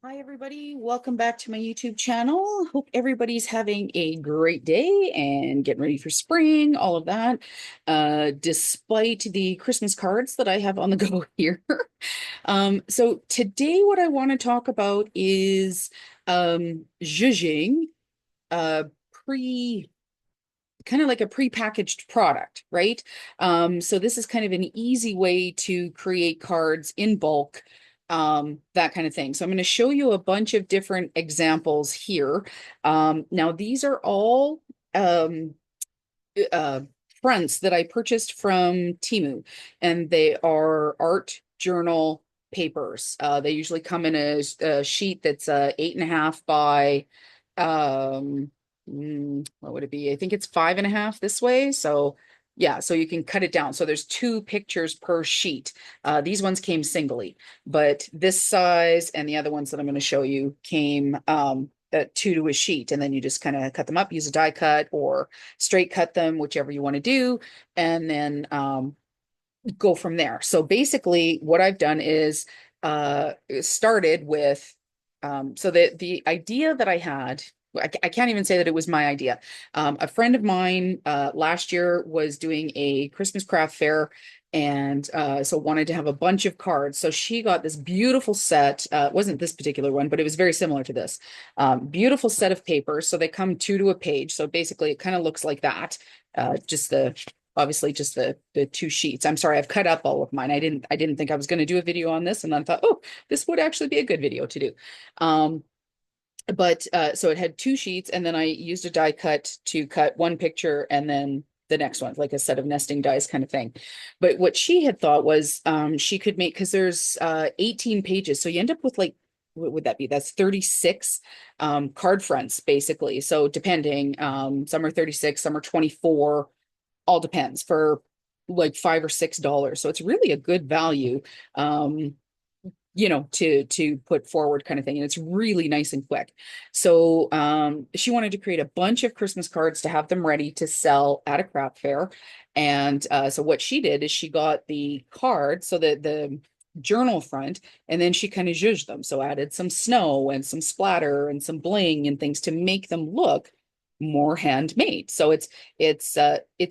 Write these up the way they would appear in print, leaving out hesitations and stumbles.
Hi, everybody. Welcome back to my YouTube channel. Hope everybody's having a great day and getting ready for spring, all of that. Despite the Christmas cards that I have on the go here. So today what I want to talk about is Jugeing, uh, pre kind of like a pre-packaged product, right? So this is kind of an easy way to create cards in bulk, that kind of thing. So I'm going to show you a bunch of different examples here. Now these are all um, uh, fronts that I purchased from Temu, and they are art journal papers. They usually come in a sheet that's 8.5 by what would it be? I think it's 5.5 this way. So yeah, so you can cut it down. So there's two pictures per sheet. These ones came singly, but this size and the other ones that I'm going to show you came two to a sheet, and then you just kind of cut them up, use a die cut or straight cut them, whichever you want to do, and then go from there. So basically, what I've done is started with so the idea that I had. I can't even say that it was my idea. A friend of mine last year was doing a Christmas craft fair and so wanted to have a bunch of cards. So she got this beautiful set. It wasn't this particular one, but it was very similar to this. Beautiful set of papers. So they come two to a page. So basically, it kind of looks like that. Just the obviously just the two sheets. I'm sorry, I've cut up all of mine. I didn't think I was going to do a video on this, and then I thought, oh, this would actually be a good video to do. But so it had two sheets, and then I used a die cut to cut one picture and then the next one, like a set of nesting dies kind of thing. But what she had thought was she could make, because there's 18 pages, so you end up with like, what would that be? That's 36 card fronts basically. So depending, some are 36, some are 24, all depends, for like $5 or $6. So it's really a good value, to put forward kind of thing. And it's really nice and quick. So she wanted to create a bunch of Christmas cards to have them ready to sell at a craft fair. And so what she did is she got the card, so that the journal front, and then she kind of zhuzhed them. So added some snow and some splatter and some bling and things to make them look more handmade. So it's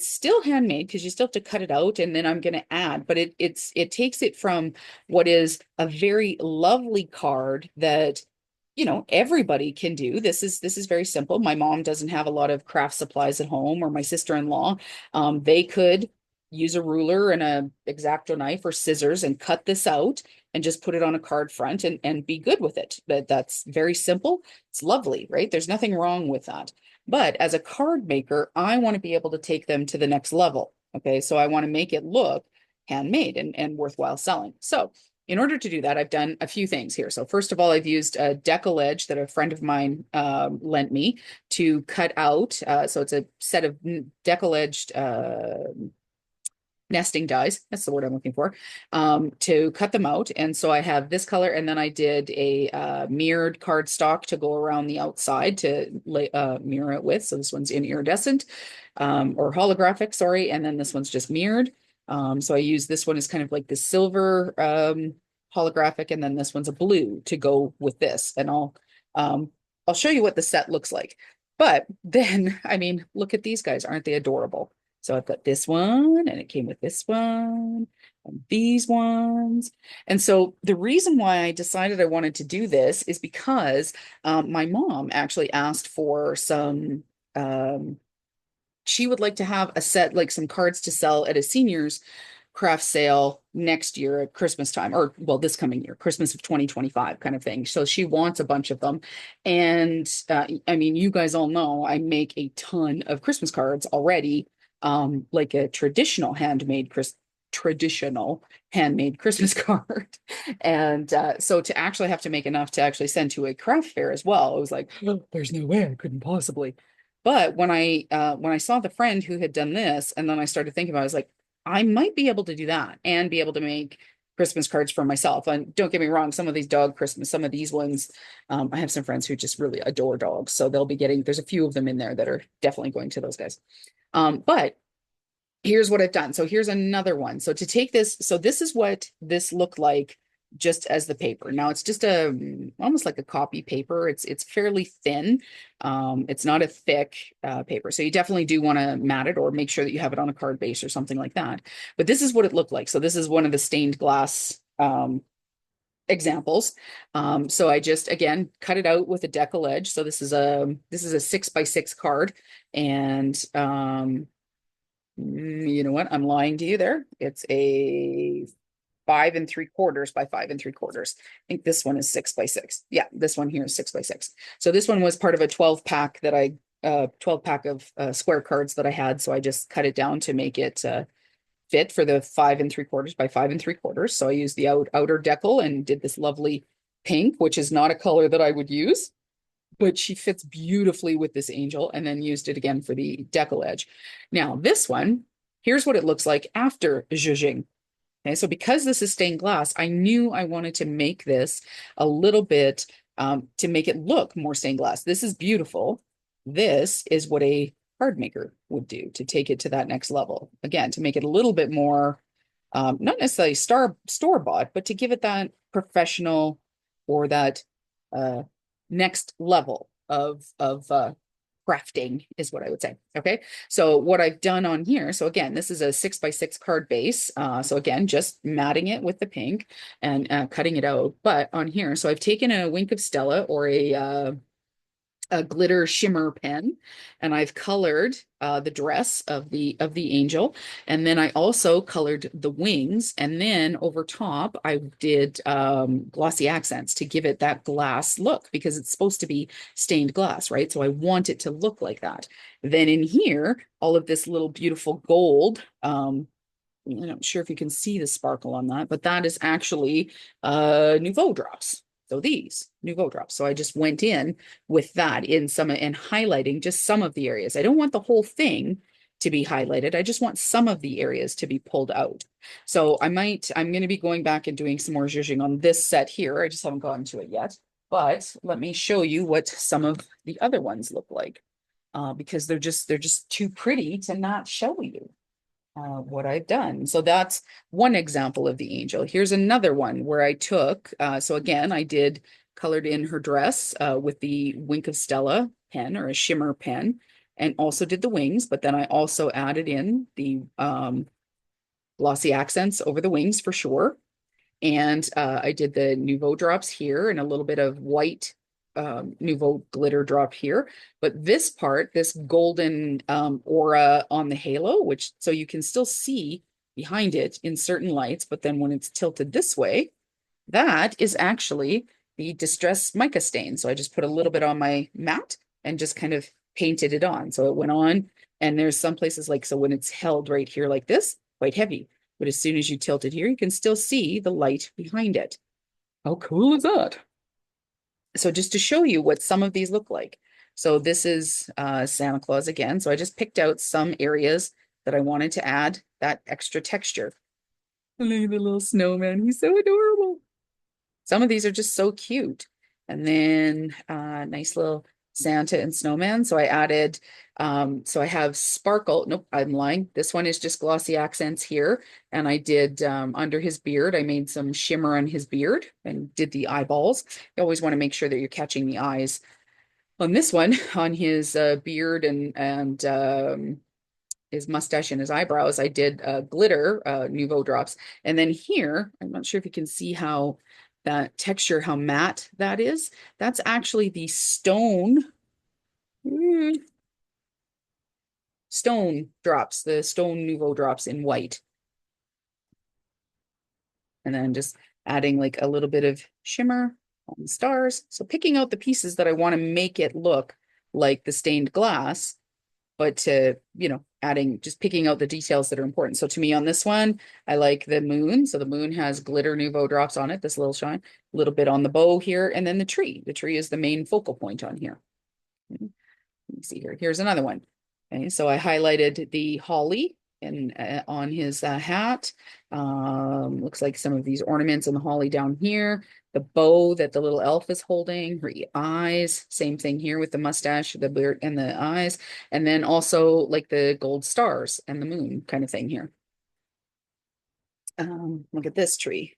still handmade because you still have to cut it out, and then I'm going to add, but it takes it from what is a very lovely card that everybody can do. This is very simple. My mom doesn't have a lot of craft supplies at home, or my sister-in-law. They could use a ruler and a X-Acto knife or scissors and cut this out and just put it on a card front and be good with it. But that's very simple. It's lovely, right? There's nothing wrong with that. But as a card maker, I want to be able to take them to the next level. Okay, so I want to make it look handmade and worthwhile selling. So in order to do that, I've done a few things here. So first of all, I've used a decal edge that a friend of mine lent me to cut out. So it's a set of decal edged nesting dies. That's the word I'm looking for, to cut them out. And so I have this color, and then I did a mirrored cardstock to go around the outside to mirror it with. So this one's in iridescent, or holographic, sorry. And then this one's just mirrored. So I use this one as kind of like the silver holographic, and then this one's a blue to go with this. And I'll show you what the set looks like. But then, I mean, look at these guys. Aren't they adorable? So I've got this one, and it came with this one and these ones. And so the reason why I decided I wanted to do this is because my mom actually asked for some, she would like to have a set, like some cards to sell at a seniors craft sale next year at Christmas time, or well, this coming year, Christmas of 2025 kind of thing. So she wants a bunch of them. And I mean, you guys all know I make a ton of Christmas cards already, like a traditional handmade Christmas card. And so to actually have to make enough to actually send to a craft fair as well, it was like, oh, there's no way I couldn't possibly. But when I saw the friend who had done this, and then I started thinking about it, I was like, I might be able to do that and be able to make Christmas cards for myself. And don't get me wrong, some of these dog Christmas, some of these ones, I have some friends who just really adore dogs. So they'll be getting, there's a few of them in there that are definitely going to those guys. But here's what I've done. So here's another one. So to take this, so this is what this looked like just as the paper. Now it's just a almost like a copy paper. It's fairly thin. It's not a thick paper. So you definitely do want to mat it or make sure that you have it on a card base or something like that. But this is what it looked like. So this is one of the stained glass examples. So I just again cut it out with a decal edge. So this is a 6x6 card. And you know what? I'm lying to you there. It's a 5 3/4 by 5 3/4. I think this one is 6x6. Yeah, this one here is 6x6. So this one was part of a 12 pack that I 12 pack of square cards that I had. So I just cut it down to make it fit for the 5 3/4 by 5 3/4. So I used the outer decal and did this lovely pink, which is not a color that I would use, but she fits beautifully with this angel, and then used it again for the decal edge. Now this one, here's what it looks like after zhuzhing. Okay, so because this is stained glass, I knew I wanted to make this a little bit to make it look more stained glass. This is beautiful. This is what a card maker would do to take it to that next level. Again, to make it a little bit more, not necessarily store bought, but to give it that professional or that uh, next level of crafting is what I would say. Okay. So what I've done on here, so again, this is a 6x6 card base. So again, just matting it with the pink and cutting it out. But on here, so I've taken a Wink of Stella or a glitter shimmer pen, and I've colored the dress of the angel, and then I also colored the wings, and then over top I did glossy accents to give it that glass look because it's supposed to be stained glass, right? So I want it to look like that. Then in here, all of this little beautiful gold. I'm not sure if you can see the sparkle on that, but that is actually Nouveau drops. So these Nouveau drops. So I just went in with that in some and highlighting just some of the areas. I don't want the whole thing to be highlighted. I just want some of the areas to be pulled out. So I'm going to be going back and doing some more zhuzhing on this set here. I just haven't gotten to it yet. But let me show you what some of the other ones look like. Because they're just too pretty to not show you what I've done. So that's one example of the angel. Here's another one where I took, so again, I did colored in her dress with the Wink of Stella pen or a shimmer pen, and also did the wings, but then I also added in the glossy accents over the wings for sure. And I did the Nouveau drops here and a little bit of white Nouveau glitter drop here. But this part, this golden aura on the halo, which so you can still see behind it in certain lights, but then when it's tilted this way, that is actually the distress mica stain. So I just put a little bit on my mat and just kind of painted it on. So it went on, and there's some places like, so when it's held right here like this, quite heavy. But as soon as you tilt it here, you can still see the light behind it. How cool is that? So just to show you what some of these look like. So this is Santa Claus again. So I just picked out some areas that I wanted to add that extra texture. Look at the little snowman. He's so adorable. Some of these are just so cute. And then nice little Santa and snowman. So I added, so I have sparkle. Nope, I'm lying. This one is just glossy accents here. And I did under his beard, I made some shimmer on his beard and did the eyeballs. You always want to make sure that you're catching the eyes. On this one, on his beard and his mustache and his eyebrows, I did glitter Nouveau drops. And then here, I'm not sure if you can see how that texture, how matte that is. That's actually the stone drops, the stone Nouveau drops in white. And then just adding like a little bit of shimmer on the stars. So picking out the pieces that I want to make it look like the stained glass, but to, adding, just picking out the details that are important. So to me on this one, I like the moon. So the moon has glitter Nouveau drops on it, this little shine, a little bit on the bow here, and then the tree. The tree is the main focal point on here. Let me see here. Here's another one. Okay, so I highlighted the holly and on his hat. Looks like some of these ornaments and the holly down here. The bow that the little elf is holding, her eyes, same thing here with the mustache, the beard, and the eyes. And then also like the gold stars and the moon kind of thing here. Look at this tree.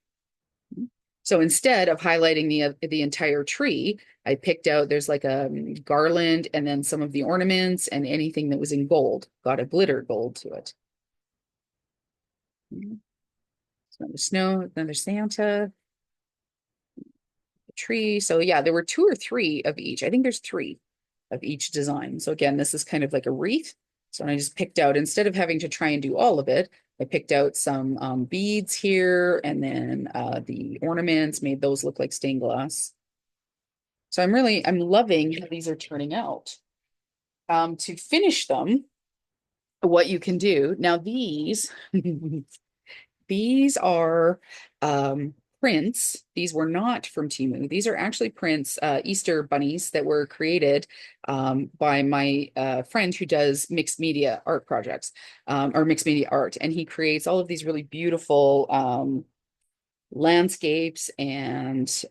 So instead of highlighting the entire tree, I picked out there's like a garland and then some of the ornaments and anything that was in gold, got a glitter gold to it. So another snow, another Santa, a tree. So yeah, there were two or three of each. I think there's three of each design. So again, this is kind of like a wreath. So I just picked out, instead of having to try and do all of it, I picked out some beads here and then the ornaments, made those look like stained glass. So I'm loving how these are turning out. To finish them, what you can do now, these are prints. These were not from Temu. These are actually prints, Easter bunnies that were created by my friend who does mixed media art projects, or mixed media art. And he creates all of these really beautiful landscapes and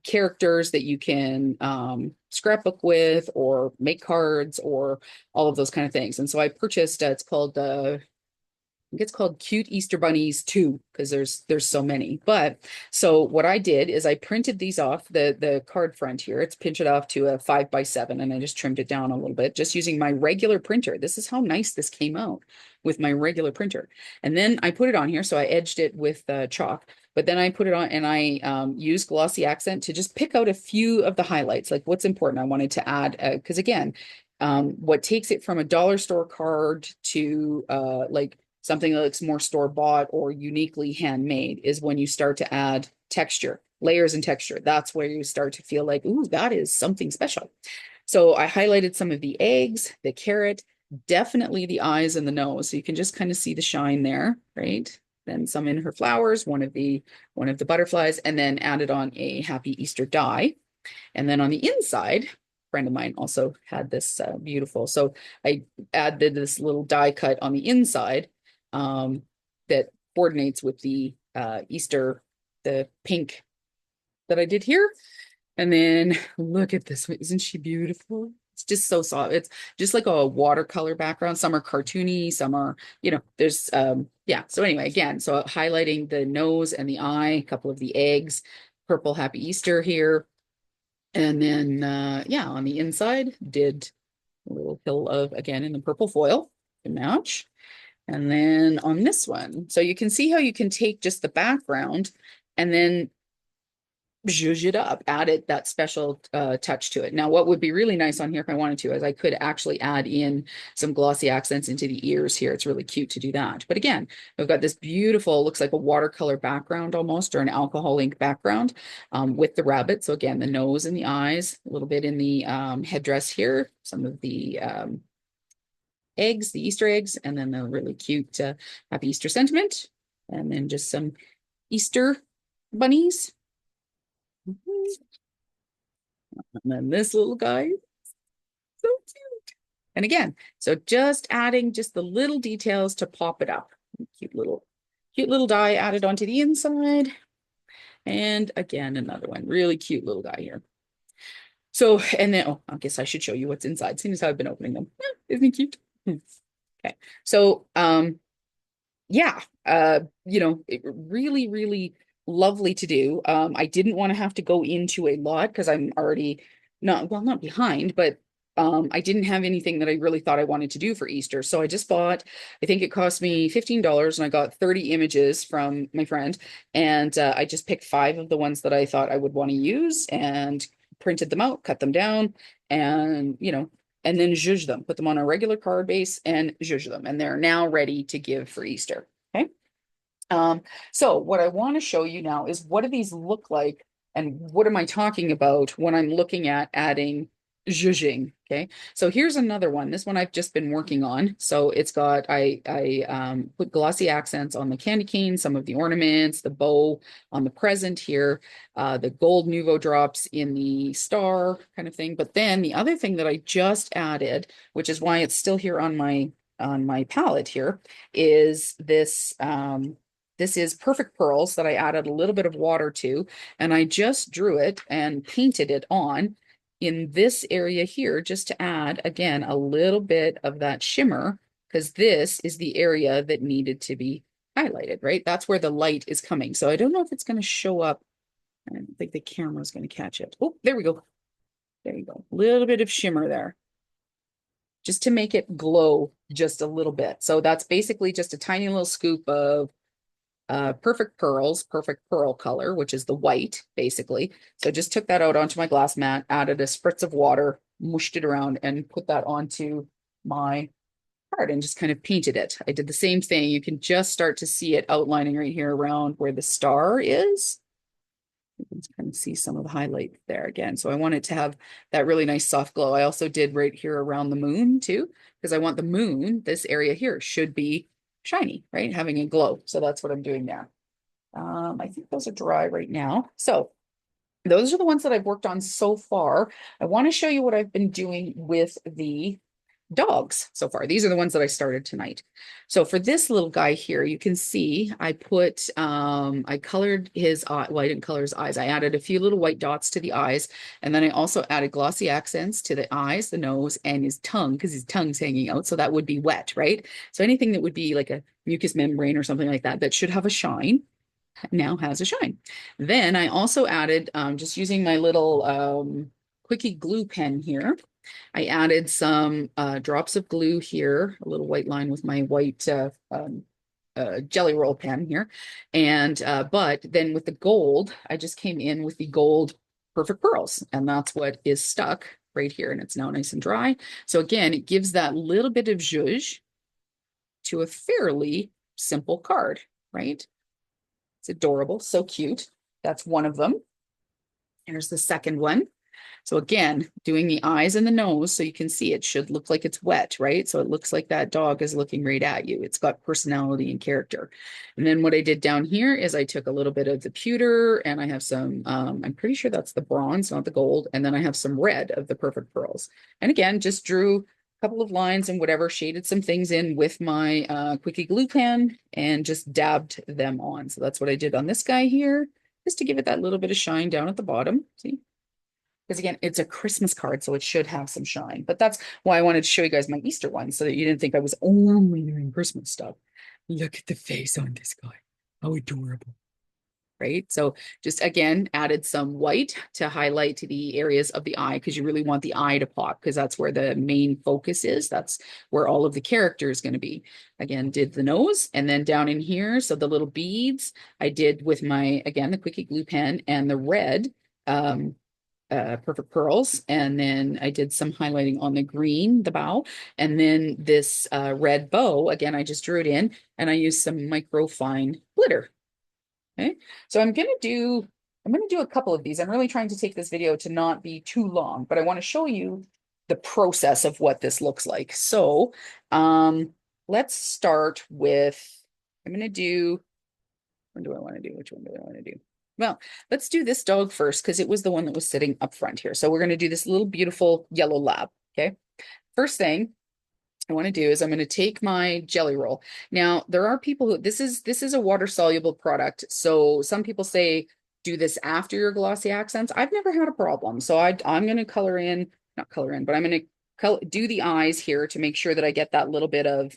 characters that you can scrapbook with or make cards or all of those kind of things. And so I purchased, it's called think it's called Cute Easter Bunnies 2 because there's so many. But so what I did is I printed these off the card front here. It's pinched it off to a 5x7 and I just trimmed it down a little bit just using my regular printer. This is how nice this came out with my regular printer. And then I put it on here. So I edged it with chalk, but then I put it on and I used glossy accent to just pick out a few of the highlights, like what's important I wanted to add. Because again, what takes it from a dollar store card to like something that looks more store bought or uniquely handmade is when you start to add texture, layers and texture. That's where you start to feel like, ooh, that is something special. So I highlighted some of the eggs, the carrot, definitely the eyes and the nose. So you can just kind of see the shine there, right? Then some in her flowers, one of the butterflies, and then added on a happy Easter die. And then on the inside, a friend of mine also had this beautiful. So I added this little die cut on the inside that coordinates with the Easter, the pink that I did here. And then look at this one. Isn't she beautiful? It's just so soft. It's just like a watercolor background. Some are cartoony, some are, there's yeah. So anyway, again, so highlighting the nose and the eye, a couple of the eggs, purple happy Easter here. And then yeah, on the inside did a little hill of, again, in the purple foil to match. And then on this one, so you can see how you can take just the background and then zhuzh it up, add it that special touch to it. Now, what would be really nice on here if I wanted to is I could actually add in some glossy accents into the ears here. It's really cute to do that. But again, we've got this beautiful, looks like a watercolor background almost, or an alcohol ink background with the rabbit. So again, the nose and the eyes, a little bit in the headdress here, some of the eggs, the Easter eggs, and then the really cute happy Easter sentiment. And then just some Easter bunnies. And then this little guy, so cute. And again, so just adding just the little details to pop it up. Cute little die added onto the inside. And again, another one, really cute little guy here. So, and then, oh, I guess I should show you what's inside, seeing as how I've been opening them. Isn't he cute? Okay. So, yeah, really, really lovely to do. I didn't want to have to go into a lot because I'm already not behind, but I didn't have anything that I really thought I wanted to do for Easter. So I just bought, I think it cost me $15 and I got 30 images from my friend. And I just picked 5 of the ones that I thought I would want to use and printed them out, cut them down, and and then zhuzh them, put them on a regular card base and zhuzh them. And they're now ready to give for Easter. Okay. So what I want to show you now is what do these look like and what am I talking about when I'm looking at adding zhuzhing? Okay. So here's another one. This one I've just been working on. So it's got, I put glossy accents on the candy cane, some of the ornaments, the bow on the present here, the gold Nuvo drops in the star kind of thing. But then the other thing that I just added, which is why it's still here on my palette here, is this is Perfect Pearls that I added a little bit of water to, and I just drew it and painted it on in this area here, just to add, again, a little bit of that shimmer, because this is the area that needed to be highlighted, right? That's where the light is coming. So I don't know if it's going to show up. I don't think the camera is going to catch it. Oh, there we go. There you go. A little bit of shimmer there, just to make it glow just a little bit. So that's basically just a tiny little scoop of perfect pearls, perfect pearl color, which is the white, basically. So just took that out onto my glass mat, added a spritz of water, mushed it around, and put that onto my card and just kind of painted it. I did the same thing. You can just start to see it outlining right here around where the star is. You can kind of see some of the highlight there again. So I want it to have that really nice soft glow. I also did right here around the moon too, because I want the moon, this area here should be shiny, right? Having a glow. So that's what I'm doing now. I think those are dry right now. So those are the ones that I've worked on so far. I want to show you what I've been doing with the dogs so far. These are the ones that I started tonight. So for this little guy here, you can see I put, I colored his eye. Well, I didn't color his eyes. I added a few little white dots to the eyes. And then I also added glossy accents to the eyes, the nose, and his tongue, because his tongue's hanging out. So that would be wet, right? So anything that would be like a mucous membrane or something like that, that should have a shine, now has a shine. Then I also added, just using my little quickie glue pen here, I added some drops of glue here, a little white line with my white jelly roll pen here. And but then with the gold, I just came in with the gold perfect pearls, and that's what is stuck right here. And it's now nice and dry. So again, it gives that little bit of zhuzh to a fairly simple card, right? It's adorable, so cute. That's one of them. Here's the second one. So again, doing the eyes and the nose, so you can see it should look like it's wet, right? So it looks like that dog is looking right at you. It's got personality and character. And then what I did down here is I took a little bit of the pewter, and I have some, I'm pretty sure that's the bronze, not the gold. And then I have some red of the perfect pearls. And again, just drew a couple of lines and whatever, shaded some things in with my quickie glue pen and just dabbed them on. So that's what I did on this guy here, just to give it that little bit of shine down at the bottom. See? Because again, it's a Christmas card, so it should have some shine. But that's why I wanted to show you guys my Easter one, so that you didn't think I was only doing Christmas stuff. Look at the face on this guy. How adorable. Right? So just again, added some white to highlight the areas of the eye, because you really want the eye to pop, because that's where the main focus is. That's where all of the character is going to be. Again, did the nose, and then down in here, so the little beads I did with my, again, the quickie glue pen and the red perfect pearls, and then I did some highlighting on the green, the bow, and then this red bow, again, I just drew it in, and I used some micro fine glitter. Okay, so I'm gonna do a couple of these. I'm really trying to take this video to not be too long, but I want to show you the process of what this looks like. So let's start with, I'm gonna do, what do I want to do? Which one do I want to do? Well, let's do this dog first, because it was the one that was sitting up front here. So we're going to do this little beautiful yellow lab. Okay. First thing I want to do is I'm going to take my jelly roll. Now, there are people who, this is a water soluble product. So some people say do this after your glossy accents. I've never had a problem. So I'm going to color in, not color in, but I'm going to do the eyes here to make sure that I get that little bit of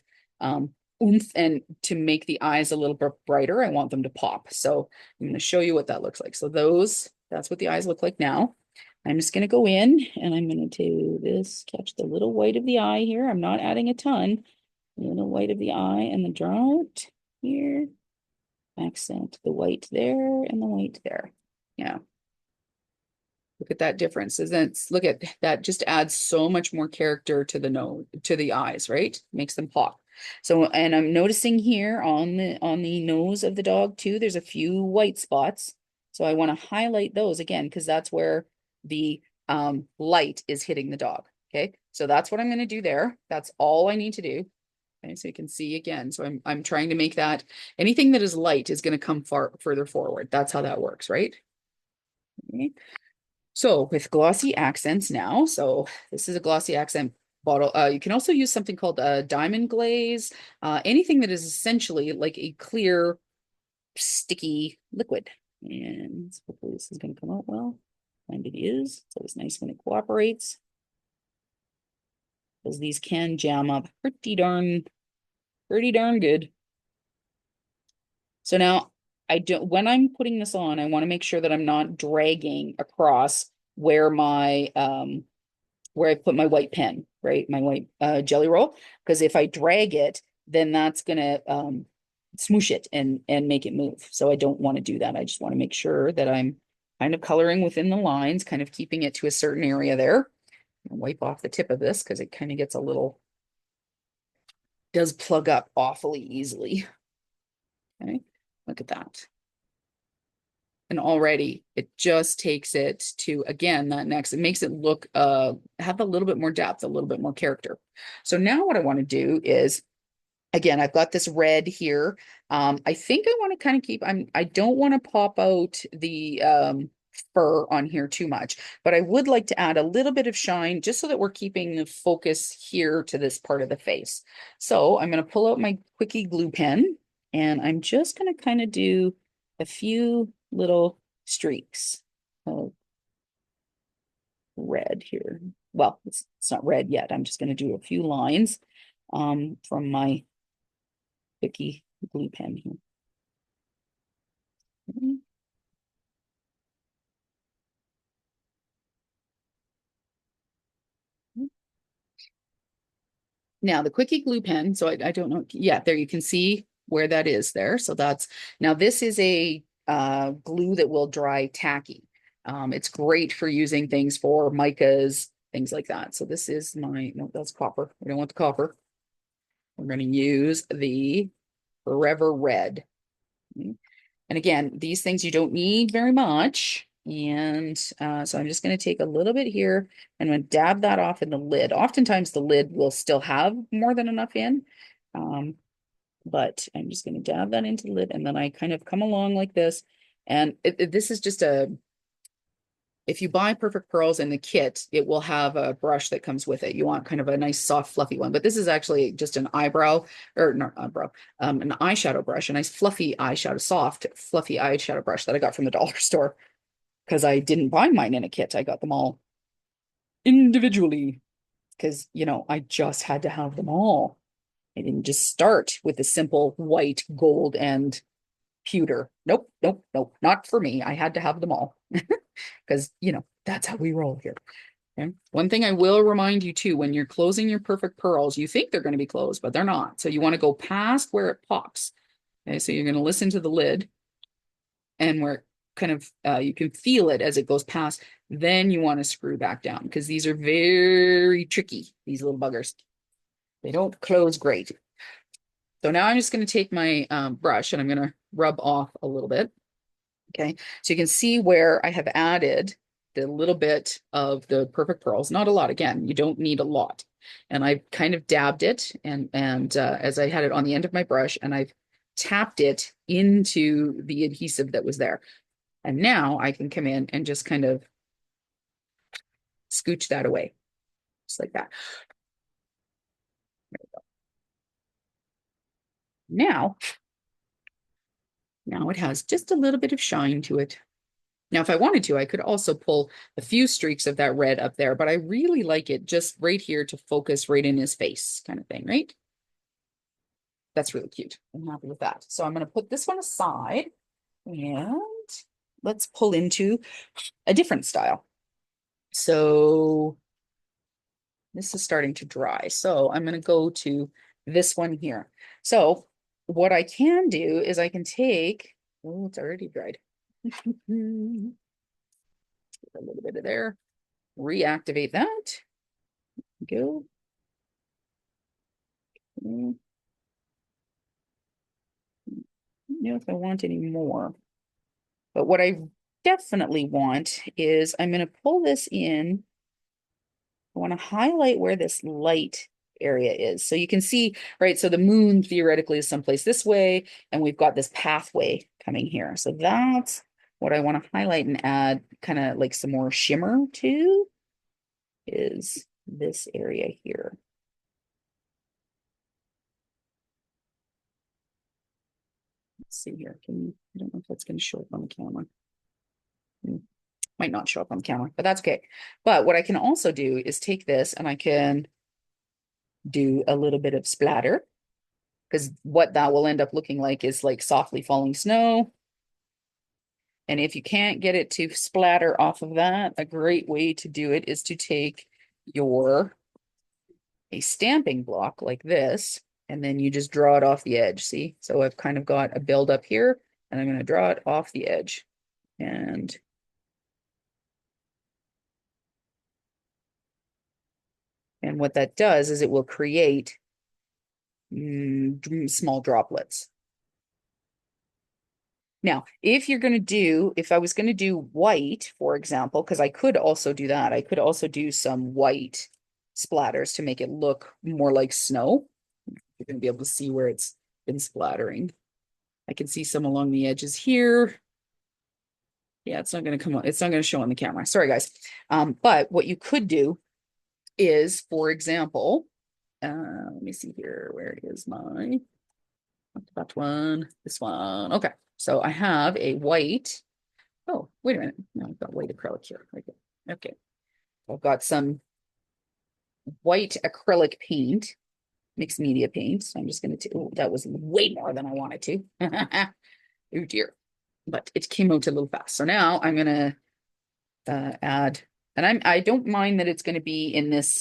oomph, and to make the eyes a little bit brighter. I want them to pop. So I'm going to show you what that looks like. So that's what the eyes look like now. I'm just going to go in, and I'm going to do this, catch the little white of the eye here. I'm not adding a ton. A little white of the eye, and then draw it here. Accent the white there and the white there. Yeah. Look at that difference. Look at that, just adds so much more character to the nose, to the eyes, right? Makes them pop. So, and I'm noticing here on the nose of the dog too, there's a few white spots. So I want to highlight those again, because that's where the light is hitting the dog. Okay. So that's what I'm going to do there. That's all I need to do. Okay, so you can see again. So I'm trying to make that, anything that is light is going to come further forward. That's how that works, right? Okay. So with glossy accents now, so this is a glossy accent bottle. You can also use something called a diamond glaze, anything that is essentially like a clear, sticky liquid. And hopefully this is going to come out well. And it is. So it's nice when it cooperates, because these can jam up pretty darn good. So now I don't, when I'm putting this on, I want to make sure that I'm not dragging across where my, where I put my white pen, right? My white jelly roll. Because if I drag it, then that's gonna smoosh it and make it move. So I don't want to do that. I just want to make sure that I'm kind of coloring within the lines, kind of keeping it to a certain area there. I'll wipe off the tip of this because it kind of gets a little, does plug up awfully easily. Okay, look at that. And already it just takes it to, again, that next, it makes it look, have a little bit more depth, a little bit more character. So now what I want to do is, again, I've got this red here. I think I want to kind of keep, I don't want to pop out the fur on here too much, but I would like to add a little bit of shine just so that we're keeping the focus here to this part of the face. So I'm going to pull out my quickie glue pen and I'm just going to kind of do a few little streaks of red here. Well, it's not red yet. I'm just going to do a few lines from my picky glue pen here. Now the quickie glue pen, so I don't know. Yeah, there you can see where that is there. So that's, now this is a glue that will dry tacky. It's great for using things for micas, things like that. So this is my, no, that's copper. We don't want the copper. We're going to use the Forever Red. And again, these things you don't need very much. And so I'm just going to take a little bit here and I'm going to dab that off in the lid. Oftentimes the lid will still have more than enough in. Um, but I'm just going to dab that into the lid and then I kind of come along like this. And this is just a, if you buy Perfect Pearls in the kit, it will have a brush that comes with it. You want kind of a nice, soft, fluffy one. But this is actually just an eyebrow, or not eyebrow, an eyeshadow brush, a nice fluffy eyeshadow, soft, fluffy eyeshadow brush that I got from the dollar store because I didn't buy mine in a kit. I got them all individually because, you know, I just had to have them all. I didn't just start with the simple white, gold, and pewter. Nope, nope, nope, not for me. I had to have them all because, you know, that's how we roll here. Okay. One thing I will remind you too, when you're closing your perfect pearls, you think they're going to be closed, but they're not. So you want to go past where it pops. Okay, so you're going to listen to the lid and where kind of you can feel it as it goes past. Then you want to screw back down because these are very tricky, these little buggers. They don't close great. So now I'm just going to take my brush and I'm going to rub off a little bit. Okay, so you can see where I have added the little bit of the perfect pearls, not a lot. Again, you don't need a lot. And I kind of dabbed it and as I had it on the end of my brush and I've tapped it into the adhesive that was there. And now I can come in and just kind of scooch that away, just like that. Now, now it has just a little bit of shine to it. Now, if I wanted to, I could also pull a few streaks of that red up there, but I really like it just right here to focus right in his face kind of thing, right? That's really cute. I'm happy with that. So I'm going to put this one aside and let's pull into a different style. So this is starting to dry. So I'm going to go to this one here. So what I can do is I can take, oh, it's already dried. A little bit of there. Reactivate that. Go. Mm, I don't know if I want any more. But what I definitely want is I'm going to pull this in. I want to highlight where this light area is. So you can see, right? So the moon theoretically is someplace this way, and we've got this pathway coming here. So that's what I want to highlight and add kind of like some more shimmer to is this area here. Let's see here. I don't know if that's going to show up on the camera. Might not show up on the camera, but that's okay. But what I can also do is take this and I can do a little bit of splatter. because what that will end up looking like is like softly falling snow. And if you can't get it to splatter off of that, a great way to do it is to take your a stamping block like this, and then you just draw it off the edge. See? So I've kind of got a build up here, and I'm going to draw it off the edge. And what that does is it will create small droplets. Now, if I was going to do white, for example, because I could also do that, I could also do some white splatters to make it look more like snow. You're going to be able to see where it's been splattering. I can see some along the edges here. Yeah, it's not going to come on. It's not going to show on the camera. Sorry, guys. But what you could do is, for example, let me see here. Where is my, that one, this one. Okay. So I have a white. Oh, wait a minute. No, I've got white acrylic here. Okay. I've got some white acrylic paint, mixed media paint. So I'm just going to, oh, that was way more than I wanted to. Oh dear. But it came out a little fast. So now I'm going to add, and I don't mind that it's going to be in this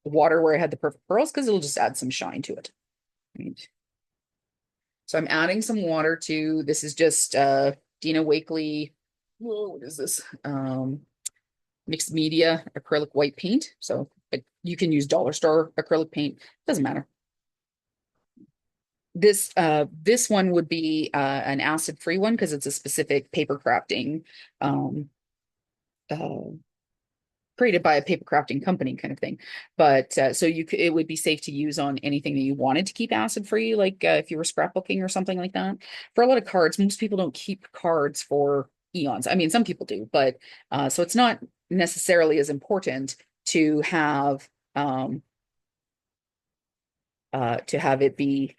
water where I had the perfect pearls because it'll just add some shine to it. Right. So I'm adding some water to, this is just Dina Wakley, what is this? Mixed media acrylic white paint. So you can use dollar store acrylic paint, doesn't matter. This one would be an acid-free one because it's a specific paper crafting uh, created by a paper crafting company kind of thing. But so it would be safe to use on anything that you wanted to keep acid free, like if you were scrapbooking or something like that. For a lot of cards, most people don't keep cards for eons. I mean, some people do, but so it's not necessarily as important to have it be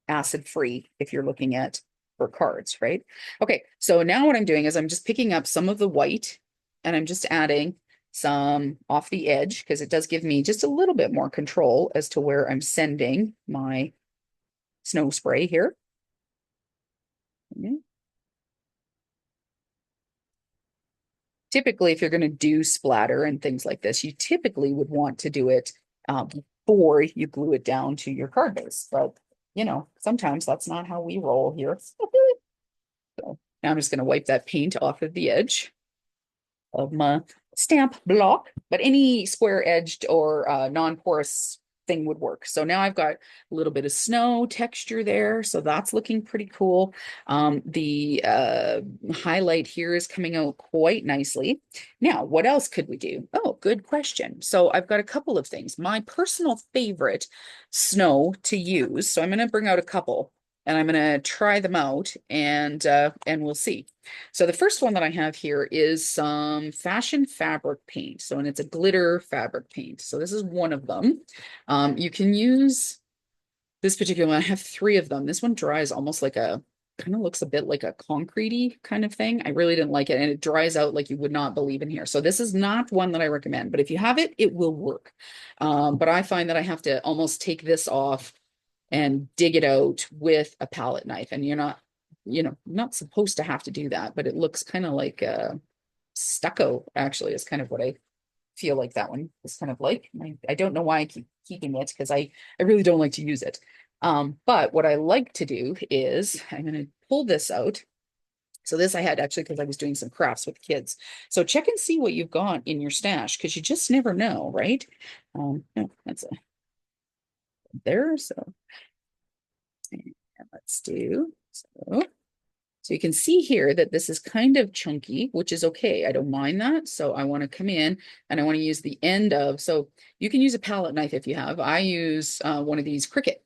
acid free if you're looking at for cards, right? Okay, so now what I'm doing is I'm just picking up some of the white and I'm just adding some off the edge because it does give me just a little bit more control as to where I'm sending my snow spray here. Typically, if you're going to do splatter and things like this, you typically would want to do it before you glue it down to your card base. But, sometimes that's not how we roll here. So now I'm just going to wipe that paint off of the edge of my stamp block, but any square edged or non-porous thing would work. So now I've got a little bit of snow texture there. So that's looking pretty cool. The highlight here is coming out quite nicely. Now, what else could we do? Oh, good question. So I've got a couple of things. My personal favorite snow to use. So I'm going to bring out a couple and I'm going to try them out and we'll see. So the first one that I have here is some fashion fabric paint. So, and it's a glitter fabric paint. So this is one of them. You can use this particular one. I have three of them. This one dries almost like kind of looks a bit like a concretey kind of thing. I really didn't like it. And it dries out like you would not believe in here. So this is not one that I recommend, but if you have it, it will work. But I find that I have to almost take this off and dig it out with a palette knife. And you're not supposed to have to do that, but it looks kind of like stucco, actually, is kind of what I feel like that one is kind of like. I don't know why I keep keeping it because I really don't like to use it. But what I like to do is I'm going to pull this out. So this I had actually because I was doing some crafts with kids. So check and see what you've got in your stash because you just never know, right? No, that's there. So and let's do so. So you can see here that this is kind of chunky, which is okay. I don't mind that. So I want to come in and I want to use the end of, so you can use a palette knife if you have. I use one of these Cricut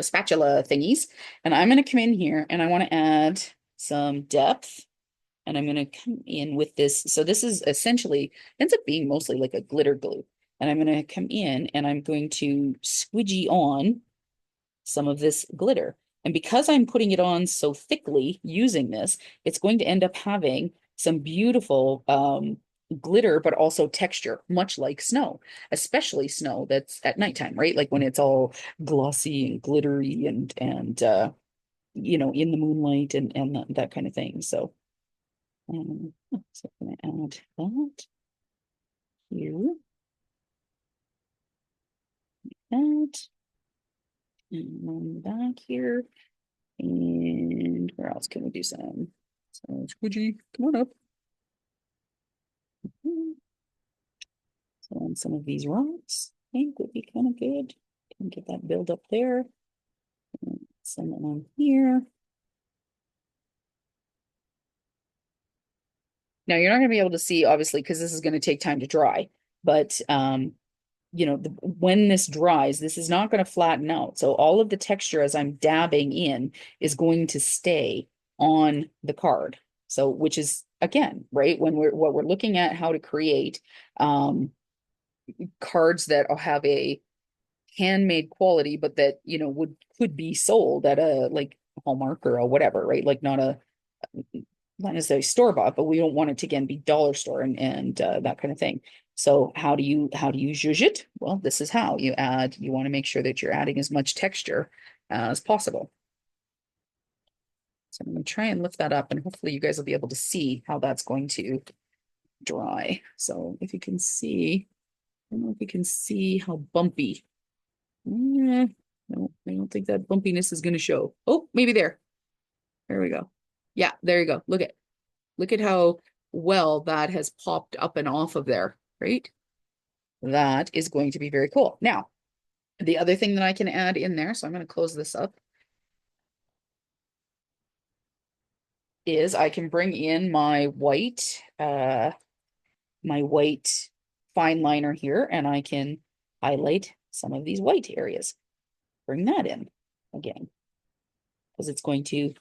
spatula thingies, and I'm going to come in here and I want to add some depth. And I'm going to come in with this. So this is essentially, ends up being mostly like a glitter glue. And I'm going to come in and I'm going to squidgy on some of this glitter. And because I'm putting it on so thickly using this, it's going to end up having some beautiful glitter, but also texture, much like snow, especially snow that's at nighttime, right? Like when it's all glossy and glittery and in the moonlight and that kind of thing. So I'm gonna add that here, that, and then back here. And where else can we do some? So Squidgy, come on up. So on some of these rocks, I think would be kind of good. Can get that build up there. Send it on here. Now you're not going to be able to see, obviously, because this is going to take time to dry. But when this dries, this is not going to flatten out. So all of the texture as I'm dabbing in is going to stay on the card. So which is again, right, when we're looking at how to create cards that have a handmade quality, but that would could be sold at a like Hallmark or a whatever, right? Like not necessarily store bought, but we don't want it to again be dollar store and that kind of thing. So how do you zhuzh it? Well, this is how you add. You want to make sure that you're adding as much texture as possible. So I'm going to try and lift that up, and hopefully you guys will be able to see how that's going to dry. So if you can see, I don't know if you can see how bumpy. No, I don't think that bumpiness is going to show. Oh, maybe there. There we go. Yeah, there you go. Look at how well that has popped up and off of there, right? That is going to be very cool. Now, the other thing that I can add in there, so I'm going to close this up, is I can bring in my white fine liner here, and I can highlight some of these white areas. Bring that in again, because it's going to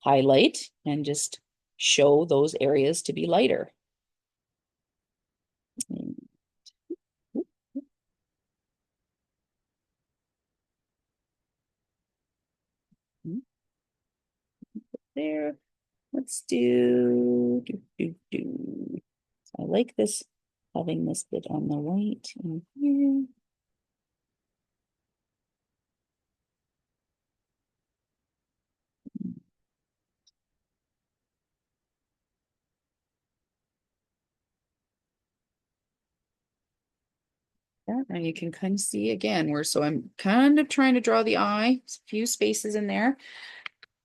highlight and just show those areas to be lighter. There. Let's do. So I like this, having this bit on the right in here. Yeah, and you can kind of see again so I'm kind of trying to draw the eye, a few spaces in there.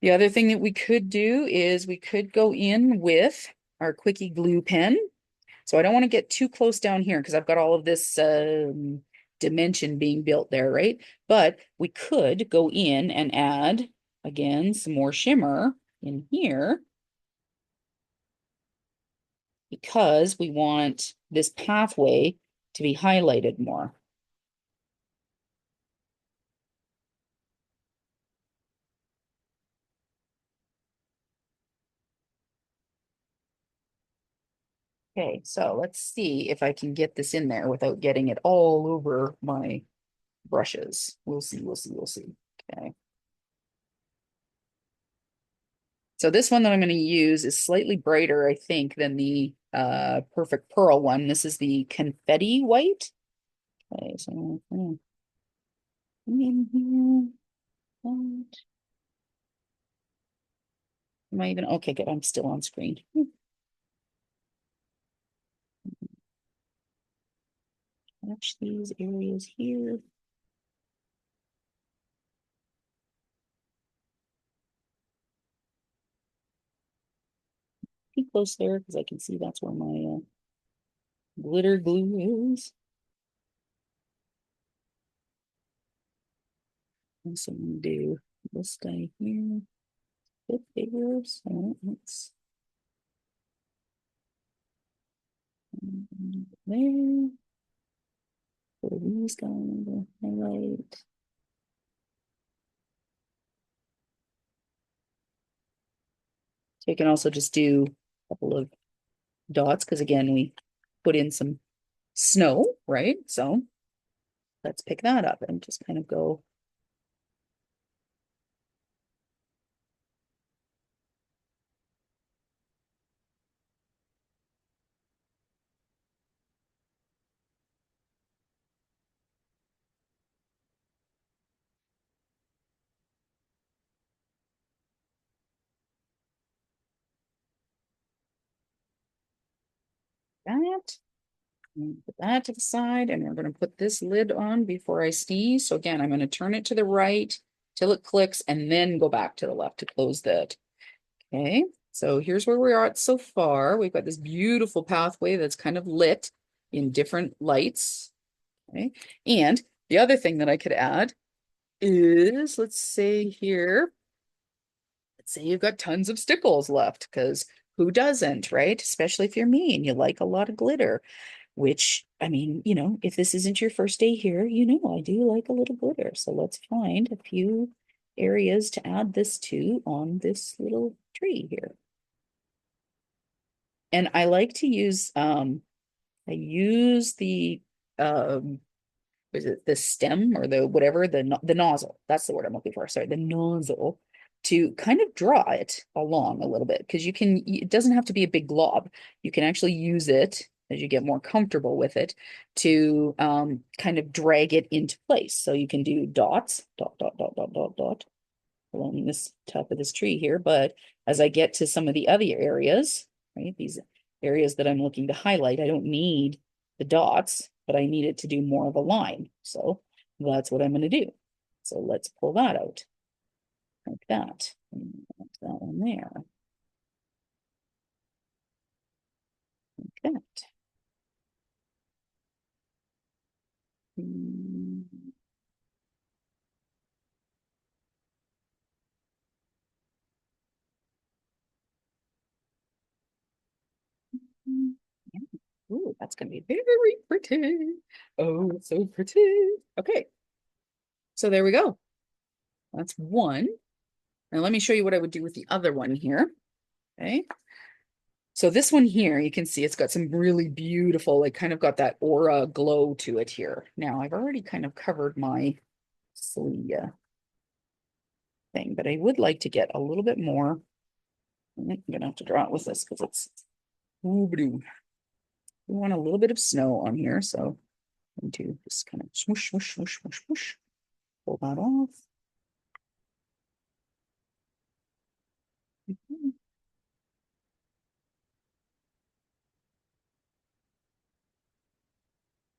The other thing that we could do is we could go in with our quickie glue pen. So I don't want to get too close down here because I've got all of this dimension being built there, right? But we could go in and add, again, some more shimmer in here because we want this pathway to be highlighted more. Okay, so let's see if I can get this in there without getting it all over my brushes. We'll see. Okay. So this one that I'm going to use is slightly brighter, I think, than the Perfect Pearl one. This is the confetti white. Okay, so in here. Am I even okay? Good. I'm still on screen. Watch these areas here. Be close there because I can see that's where my glitter glue is. So I'm gonna do this guy here, a bit bigger. So let's there. Put these guys to highlight. So you can also just do a couple of dots because again we put in some snow, right? So let's pick that up and just kind of go. that. Put that to the side, and we're going to put this lid on before I sneeze. So again, I'm going to turn it to the right till it clicks and then go back to the left to close that. Okay, so here's where we are at so far. We've got this beautiful pathway that's kind of lit in different lights. Okay, and the other thing that I could add is, let's say here, let's say you've got tons of stickles left, because who doesn't, right? Especially if you're me and you like a lot of glitter. Which, I mean, if this isn't your first day here, I do like a little glitter. So let's find a few areas to add this to on this little tree here. And I like to use, I use the, is it the stem or the whatever, the nozzle. That's the word I'm looking for. Sorry, the nozzle, to kind of draw it along a little bit, because it doesn't have to be a big glob. You can actually use it as you get more comfortable with it to kind of drag it into place. So you can do dots, dot, dot, dot, dot, dot, dot, along this top of this tree here. But as I get to some of the other areas, right, these areas that I'm looking to highlight, I don't need the dots, but I need it to do more of a line. So that's what I'm going to do. So let's pull that out like that. And that one there. Like that. Ooh, that's gonna be very pretty. Oh, it's so pretty. Okay, so there we go. That's one. Now let me show you what I would do with the other one here. Okay. So this one here, you can see it's got some really beautiful, like kind of got that aura glow to it here. Now I've already kind of covered my silly thing, but I would like to get a little bit more. I'm gonna have to draw it with this because it's ooh, we want a little bit of snow on here, so I'm going to just kind of swoosh, swoosh, swoosh, swoosh, swoosh, pull that off.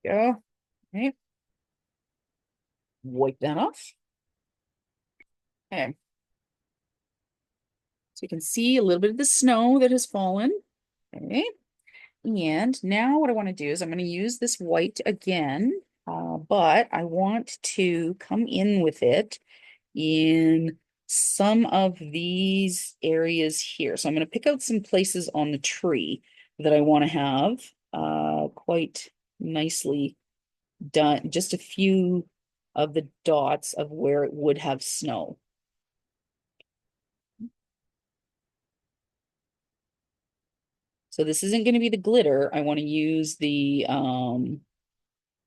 Go. Okay. Wipe that off. Okay. So you can see a little bit of the snow that has fallen. Okay. And now what I want to do is I'm going to use this white again, but I want to come in with it in some of these areas here. So I'm going to pick out some places on the tree that I want to have quite nicely done, just a few of the dots of where it would have snow. So this isn't going to be the glitter. I want to use the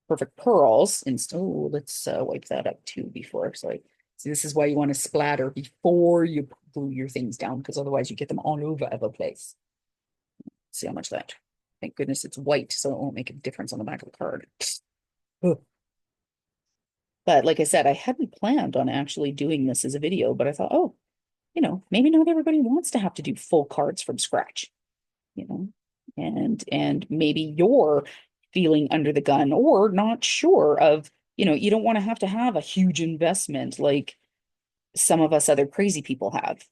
perfect pearls. And so let's wipe that up too before. Sorry. So this is why you want to splatter before you glue your things down, because otherwise you get them all over the place. See how much that. Thank goodness it's white, so it won't make a difference on the back of the card. Ugh. But like I said, I hadn't planned on actually doing this as a video, but I thought, oh, maybe not everybody wants to have to do full cards from scratch, you know, and maybe you're feeling under the gun or not sure of, you don't want to have a huge investment like some of us other crazy people have.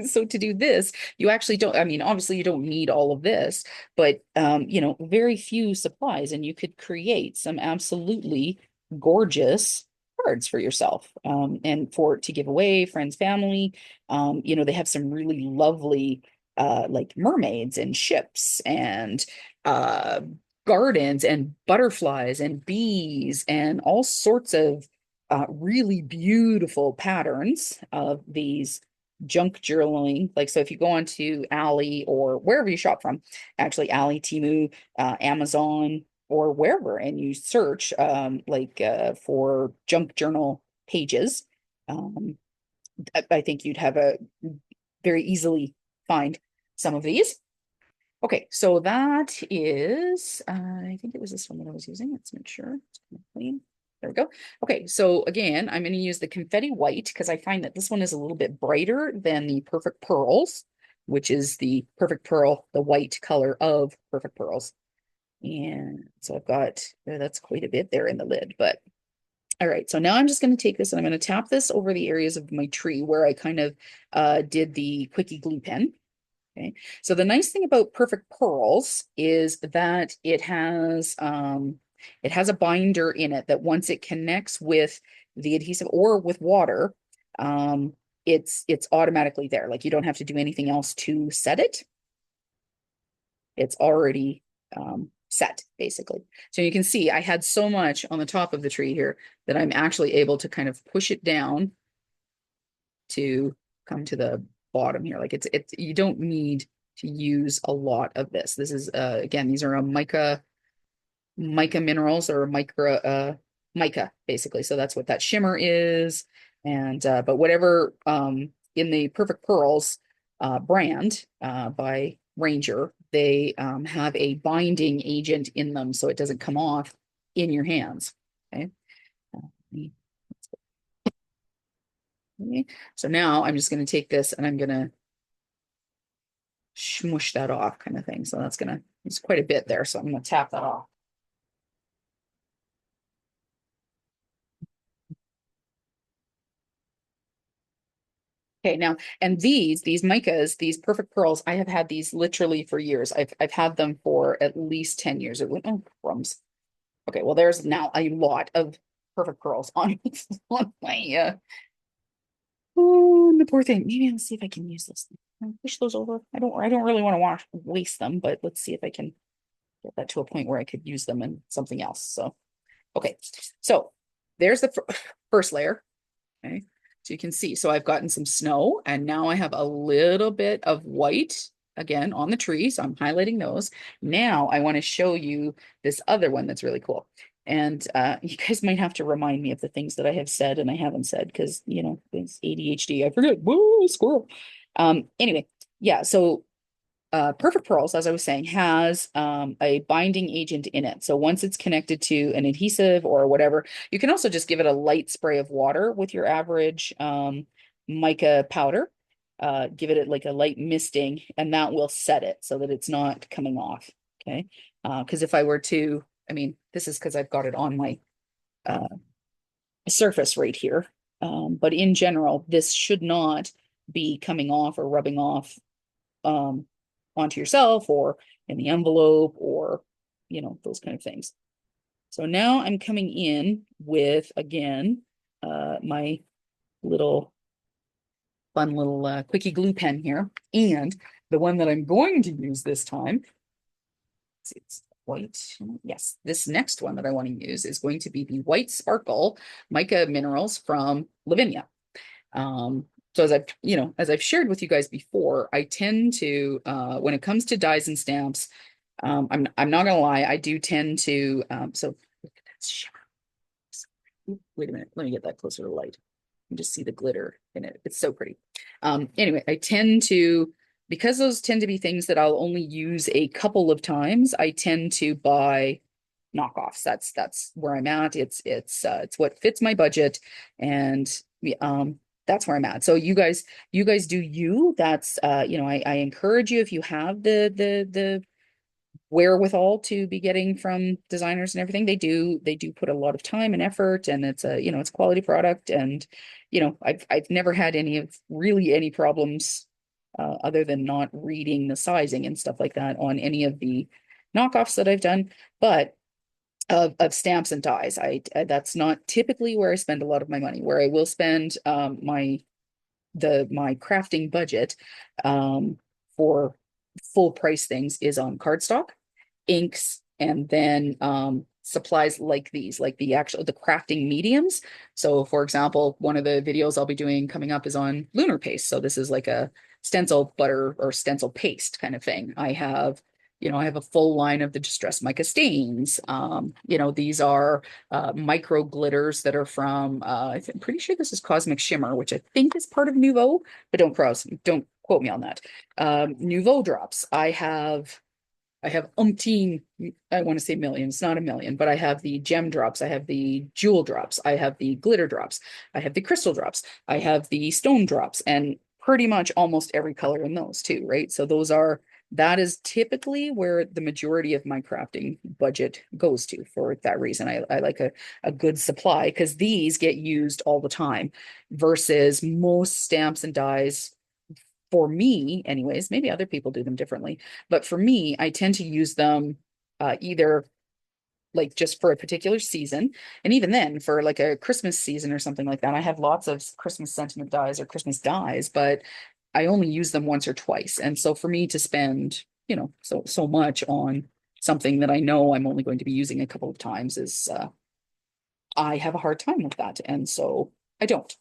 So to do this, you actually don't, I mean, obviously you don't need all of this, but very few supplies, and you could create some absolutely gorgeous cards for yourself, and to give away, friends, family. They have some really lovely like mermaids and ships and uh gardens and butterflies and bees and all sorts of really beautiful patterns of these junk journaling. Like, so if you go on to Ally or wherever you shop from, actually Ally, Temu, Amazon, or wherever, and you search for junk journal pages, I think you'd have a very easily find some of these. Okay, so that is, I think it was this one that I was using. Let's make sure it's kind of clean. There we go. Okay, so again, I'm going to use the confetti white because I find that this one is a little bit brighter than the perfect pearls. which is the Perfect Pearl, the white color of Perfect Pearls. And so I've got, that's quite a bit there in the lid, but all right. So now I'm just going to take this and I'm going to tap this over the areas of my tree where I kind of did the quickie glue pen. Okay. So the nice thing about Perfect Pearls is that it has a binder in it that once it connects with the adhesive or with water, um, it's automatically there. Like you don't have to do anything else to set it. It's already set basically. So you can see I had so much on the top of the tree here that I'm actually able to kind of push it down to come to the bottom here. Like it's you don't need to use a lot of this. This is again, these are a mica minerals or mica basically. So that's what that shimmer is. And but whatever in the Perfect Pearls brand by Ranger, they have a binding agent in them so it doesn't come off in your hands. Okay. Okay. So now I'm just going to take this and I'm going to smush that off kind of thing. So that's going to, it's quite a bit there. So I'm going to tap that off. Okay, now, and these micas, these Perfect Pearls, I have had these literally for years. I've had them for at least 10 years. It went, oh, crumbs. Okay, well, there's now a lot of Perfect Pearls on, on my oh, the poor thing. Maybe I'll see if I can use this. I'll push those over. I don't really want to waste them, but let's see if I can get that to a point where I could use them in something else. So, okay. So there's the first layer. Okay. So you can see, so I've gotten some snow and now I have a little bit of white again on the tree. So I'm highlighting those. Now I want to show you this other one that's really cool. And you guys might have to remind me of the things that I have said and I haven't said because, you know, it's ADHD. I forget. Woo, squirrel. Anyway, yeah. So Perfect Pearls, as I was saying, has a binding agent in it. So once it's connected to an adhesive or whatever, you can also just give it a light spray of water with your average mica powder. Give it like a light misting, and that will set it so that it's not coming off. Okay. Because if I were to, I mean, this is because I've got it on my surface right here. But in general, this should not be coming off or rubbing off um, onto yourself or in the envelope or, you know, those kind of things. So now I'm coming in with, again, my little fun little quickie glue pen here. And the one that I'm going to use this time, see, it's white. Yes, this next one that I want to use is going to be the White Sparkle Mica Minerals from Lavinia. So as I've, you know, as I've shared with you guys before, I tend to, when it comes to dies and stamps, I'm not gonna lie, I do tend to, so look at that shimmer. Wait a minute, let me get that closer to light. You just see the glitter in it. It's so pretty. Anyway, I tend to, because those tend to be things that I'll only use a couple of times, I tend to buy knockoffs. That's where I'm at. It's what fits my budget, and that's where I'm at. So you guys do you. That's you know, I encourage you if you have the wherewithal to be getting from designers and everything. They do put a lot of time and effort, and it's a, you know, it's quality product. And you know, I've never had any problems other than not reading the sizing and stuff like that on any of the knockoffs that I've done. But of stamps and dies, that's not typically where I spend a lot of my money. Where I will spend my crafting budget for full price things is on cardstock, inks, and then supplies like these, like the crafting mediums. So for example, one of the videos I'll be doing coming up is on lunar paste. So this is like a stencil butter or stencil paste kind of thing. I have, you know, I have a full line of the distress mica stains. You know, these are micro glitters that are from, I'm pretty sure this is Cosmic Shimmer, which I think is part of Nouveau, but don't quote me on that. Nouveau drops. I have umpteen, I want to say millions, not a million, but I have the gem drops. I have the jewel drops. I have the glitter drops. I have the crystal drops. I have the stone drops. And pretty much almost every color in those too, right? So that is typically where the majority of my crafting budget goes to for that reason. I like a good supply because these get used all the time versus most stamps and dies for me, anyways. Maybe other people do them differently, but for me, I tend to use them either like just for a particular season. And even then, for like a Christmas season or something like that, I have lots of Christmas sentiment dies or Christmas dies, but I only use them once or twice. And so for me to spend, so much on something that I know I'm only going to be using a couple of times is I have a hard time with that. And so I don't.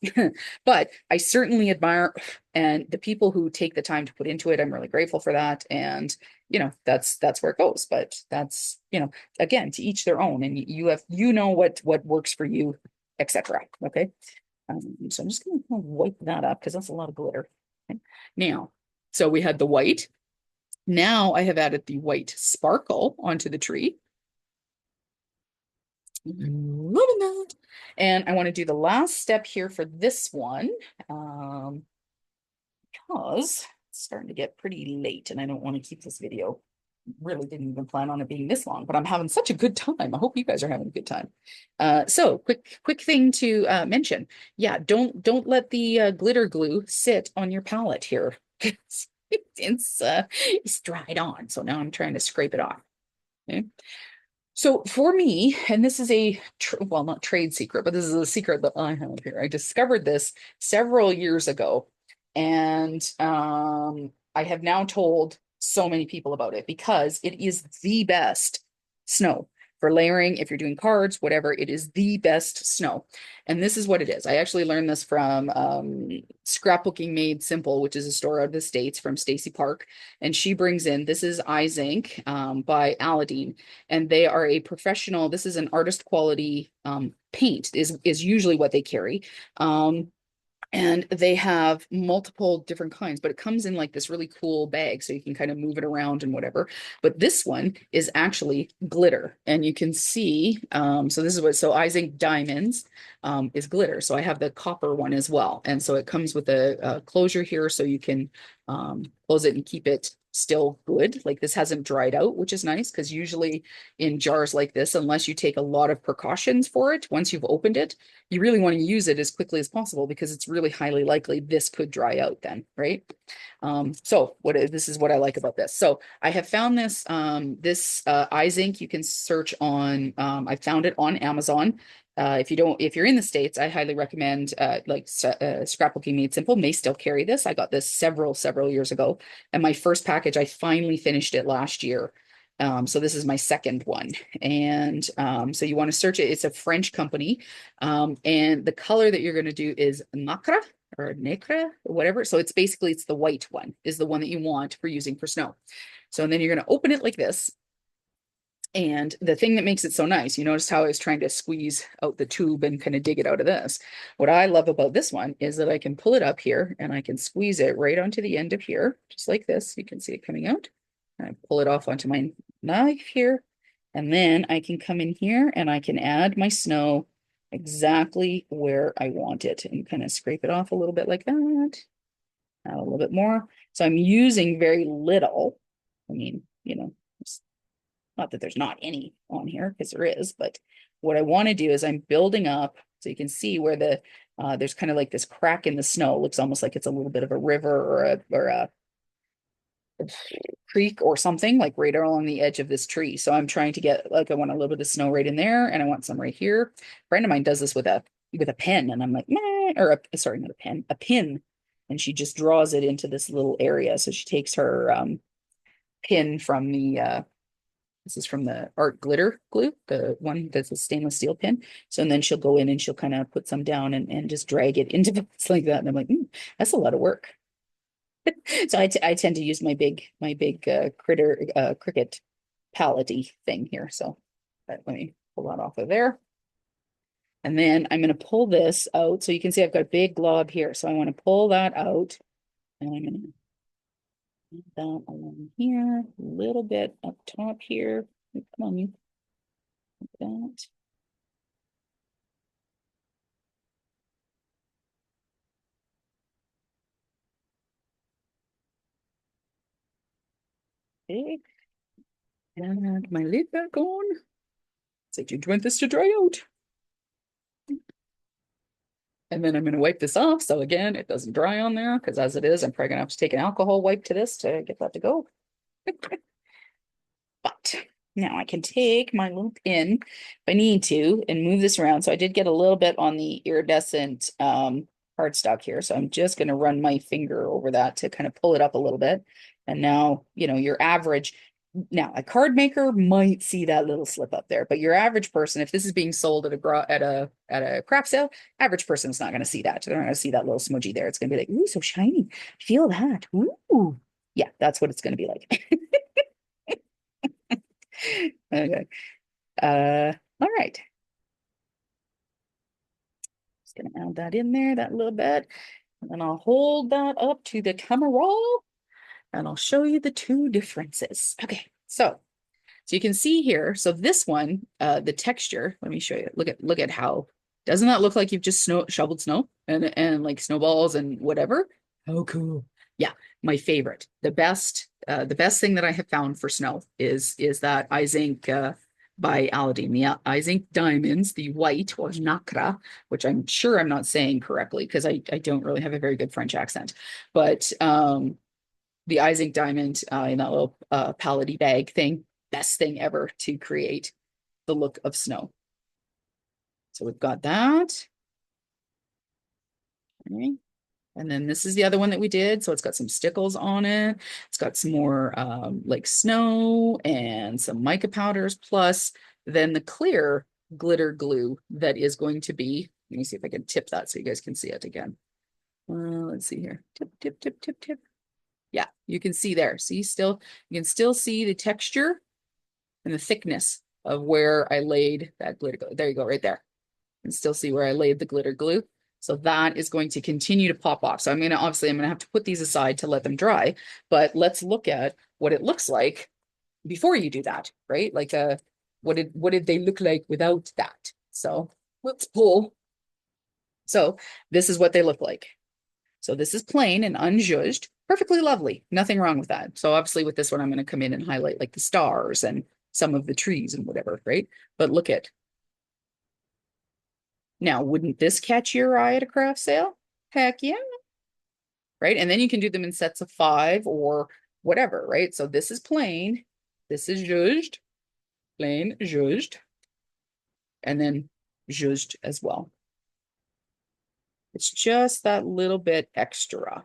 But I certainly admire and the people who take the time to put into it. I'm really grateful for that. And that's where it goes. But that's, again, to each their own. And you have what works for you, etc. Okay. So I'm just gonna wipe that up because that's a lot of glitter. Okay. Now, so we had the white. Now I have added the white sparkle onto the tree. Loving that. And I want to do the last step here for this one, because it's starting to get pretty late and I don't want to keep this video. Really didn't even plan on it being this long, but I'm having such a good time. I hope you guys are having a good time. So quick thing to mention. Yeah, don't let the glitter glue sit on your palette here. It's dried on. So now I'm trying to scrape it off. Okay. So for me, and this is well, not trade secret, but this is a secret that I have here. I discovered this several years ago, and I have now told so many people about it because it is the best snow for layering. If you're doing cards, whatever, it is the best snow. And this is what it is. I actually learned this from Scrapbooking Made Simple, which is a store out of the States from Stacy Park. And she brings in, this is Eyes Ink by Aladdin. And they are a professional, this is an artist quality paint is usually what they carry. And they have multiple different kinds, but it comes in like this really cool bag, so you can kind of move it around and whatever. But this one is actually glitter, and you can see. So this is so Eyes Ink Diamonds is glitter. So I have the copper one as well, and so it comes with a closure here, so you can close it and keep it still good. Like this hasn't dried out, which is nice because usually in jars like this, unless you take a lot of precautions for it, once you've opened it, you really want to use it as quickly as possible because it's really highly likely this could dry out then, right? So this is what I like about this. So I have found this Eyes Ink. You can search on. I found it on Amazon. If you're in the States, I highly recommend Scrapbooking Made Simple may still carry this. I got this several years ago, and my first package, I finally finished it last year. So this is my second one. And so you want to search it. It's a French company. And the color that you're going to do is nacre or nacre, or whatever. So it's the white one is the one that you want for using for snow. So and then you're going to open it like this. And the thing that makes it so nice, you noticed how I was trying to squeeze out the tube and kind of dig it out of this. What I love about this one is that I can pull it up here and I can squeeze it right onto the end of here, just like this. You can see it coming out. And I pull it off onto my knife here. And then I can come in here and I can add my snow exactly where I want it and kind of scrape it off a little bit like that. Add a little bit more. So I'm using very little. I mean, not that there's not any on here because there is, but what I want to do is I'm building up so you can see where there's kind of like this crack in the snow. It looks almost like it's a little bit of a river or a creek or something like right along the edge of this tree. So I'm trying to get I want a little bit of snow right in there and I want some right here. A friend of mine does this with a pen and I'm like, meh, sorry, not a pen, a pin. And she just draws it into this little area. So she takes her pin from this is from the art glitter glue, the one that's a stainless steel pin. So and then she'll go in and she'll kind of put some down and just drag it into place like that. And I'm like, that's a lot of work. So I tend to use my big cricket palette thing here. So let me pull that off of there. And then I'm going to pull this out. So you can see I've got a big glob here. So I want to pull that out. And I'm going to put that along here, a little bit up top here. Come on, you. Like that. Okay. And my lid back on. So I did want this to dry out. And then I'm going to wipe this off. So again, it doesn't dry on there because as it is, I'm probably going to have to take an alcohol wipe to this to get that to go. But now I can take my little pin if I need to and move this around. So I did get a little bit on the iridescent cardstock here. So I'm just going to run my finger over that to kind of pull it up a little bit. And now, your average, now a card maker might see that little slip up there, but your average person, if this is being sold at a craft sale, average person is not going to see that. They're not going to see that little smudgy there. It's going to be like, ooh, so shiny. Feel that. Ooh. Yeah, that's what it's going to be like. Okay. All right. Just gonna add that in there, that little bit, and then I'll hold that up to the camera and I'll show you the two differences. Okay, so you can see here. So this one, the texture, let me show you. Look at how, doesn't that look like you've just shoveled snow and like snowballs and whatever? How cool. Yeah, my favorite. The best thing that I have found for snow is that eye zinc by Aladdin. The eye zinc diamonds, the white or nacre, which I'm sure I'm not saying correctly because I don't really have a very good French accent, but the eye zinc diamond in that little palette bag thing, best thing ever to create the look of snow. So we've got that. Okay. And then this is the other one that we did. So it's got some stickles on it. It's got some more like snow and some mica powders, plus then the clear glitter glue that is going to be, let me see if I can tip that so you guys can see it again. Let's see here. Tip, tip, tip, tip, tip. Yeah, you can see there. See, you can still see the texture and the thickness of where I laid that glitter glue. There you go, right there. You can still see where I laid the glitter glue. So that is going to continue to pop off. So I'm going to have to put these aside to let them dry, but let's look at what it looks like before you do that, right? Like what did they look like without that? So let's pull. So this is what they look like. So this is plain and unjudged, perfectly lovely. Nothing wrong with that. So obviously with this one, I'm going to come in and highlight like the stars and some of the trees and whatever, right? But look at, now, wouldn't this catch your eye at a craft sale? Heck yeah, right? And then you can do them in sets of 5 or whatever, right? So this is plain, this is zhuzhed, plain zhuzhed, and then zhuzhed as well. It's just that little bit extra.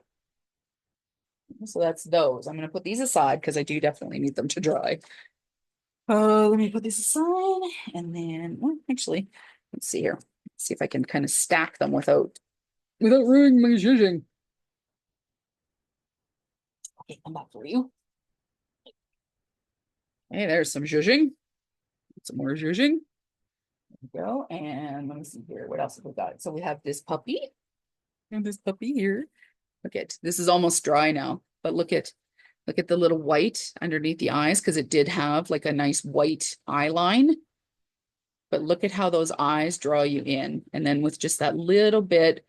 So that's those. I'm going to put these aside because I do definitely need them to dry. Let me put this aside and then, well, actually, let's see here. Let's see if I can kind of stack them without ruining my zhuzhing. Okay, I'm back for you. Hey, there's some zhuzhing. Some more zhuzhing. There we go. And let me see here. What else have we got? So we have this puppy and this puppy here. Look at, this is almost dry now, but look at the little white underneath the eyes because it did have like a nice white eye line. But look at how those eyes draw you in. And then with just that little bit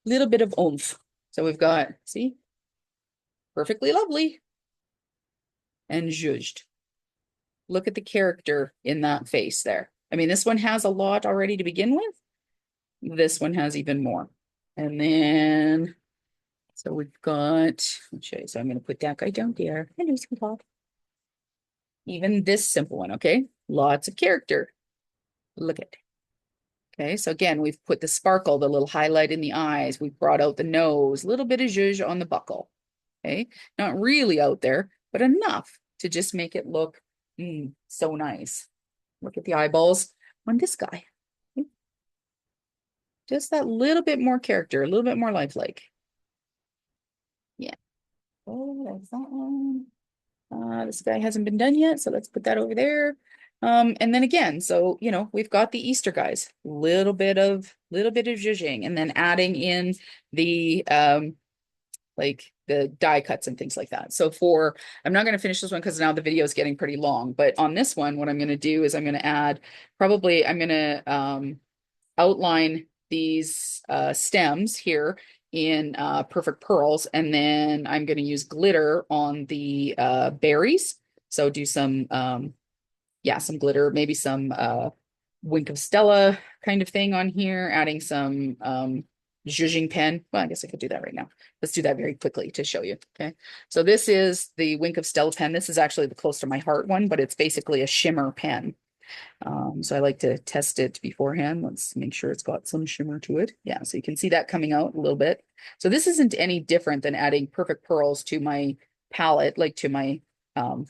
of oomph. So we've got, see, perfectly lovely and zhuzhed. Look at the character in that face there. I mean, this one has a lot already to begin with. This one has even more. And then, so we've got, let's show you. So I'm going to put that guy down there. Hello, sweetheart. Even this simple one, okay? Lots of character. Look at it. Okay, so again, we've put the sparkle, the little highlight in the eyes. We've brought out the nose, a little bit of zhuzh on the buckle. Okay, not really out there, but enough to just make it look so nice. Look at the eyeballs on this guy. Okay. Just that little bit more character, a little bit more lifelike. Yeah. Oh, that's that one. This guy hasn't been done yet, so let's put that over there. And then again, so we've got the Easter guys, little bit of zhuzhing, and then adding in the like the die cuts and things like that. So I'm not going to finish this one because now the video is getting pretty long, but on this one, what I'm going to do is I'm going to outline these stems here in perfect pearls, and then I'm going to use glitter on the berries So do some yeah, some glitter, maybe some Wink of Stella kind of thing on here, adding some Jugeing pen. Well, I guess I could do that right now. Let's do that very quickly to show you. Okay. So this is the Wink of Stella pen. This is actually the close to my heart one, but it's basically a shimmer pen. So I like to test it beforehand. Let's make sure it's got some shimmer to it. Yeah, so you can see that coming out a little bit. So this isn't any different than adding perfect pearls to my palette, like to my um,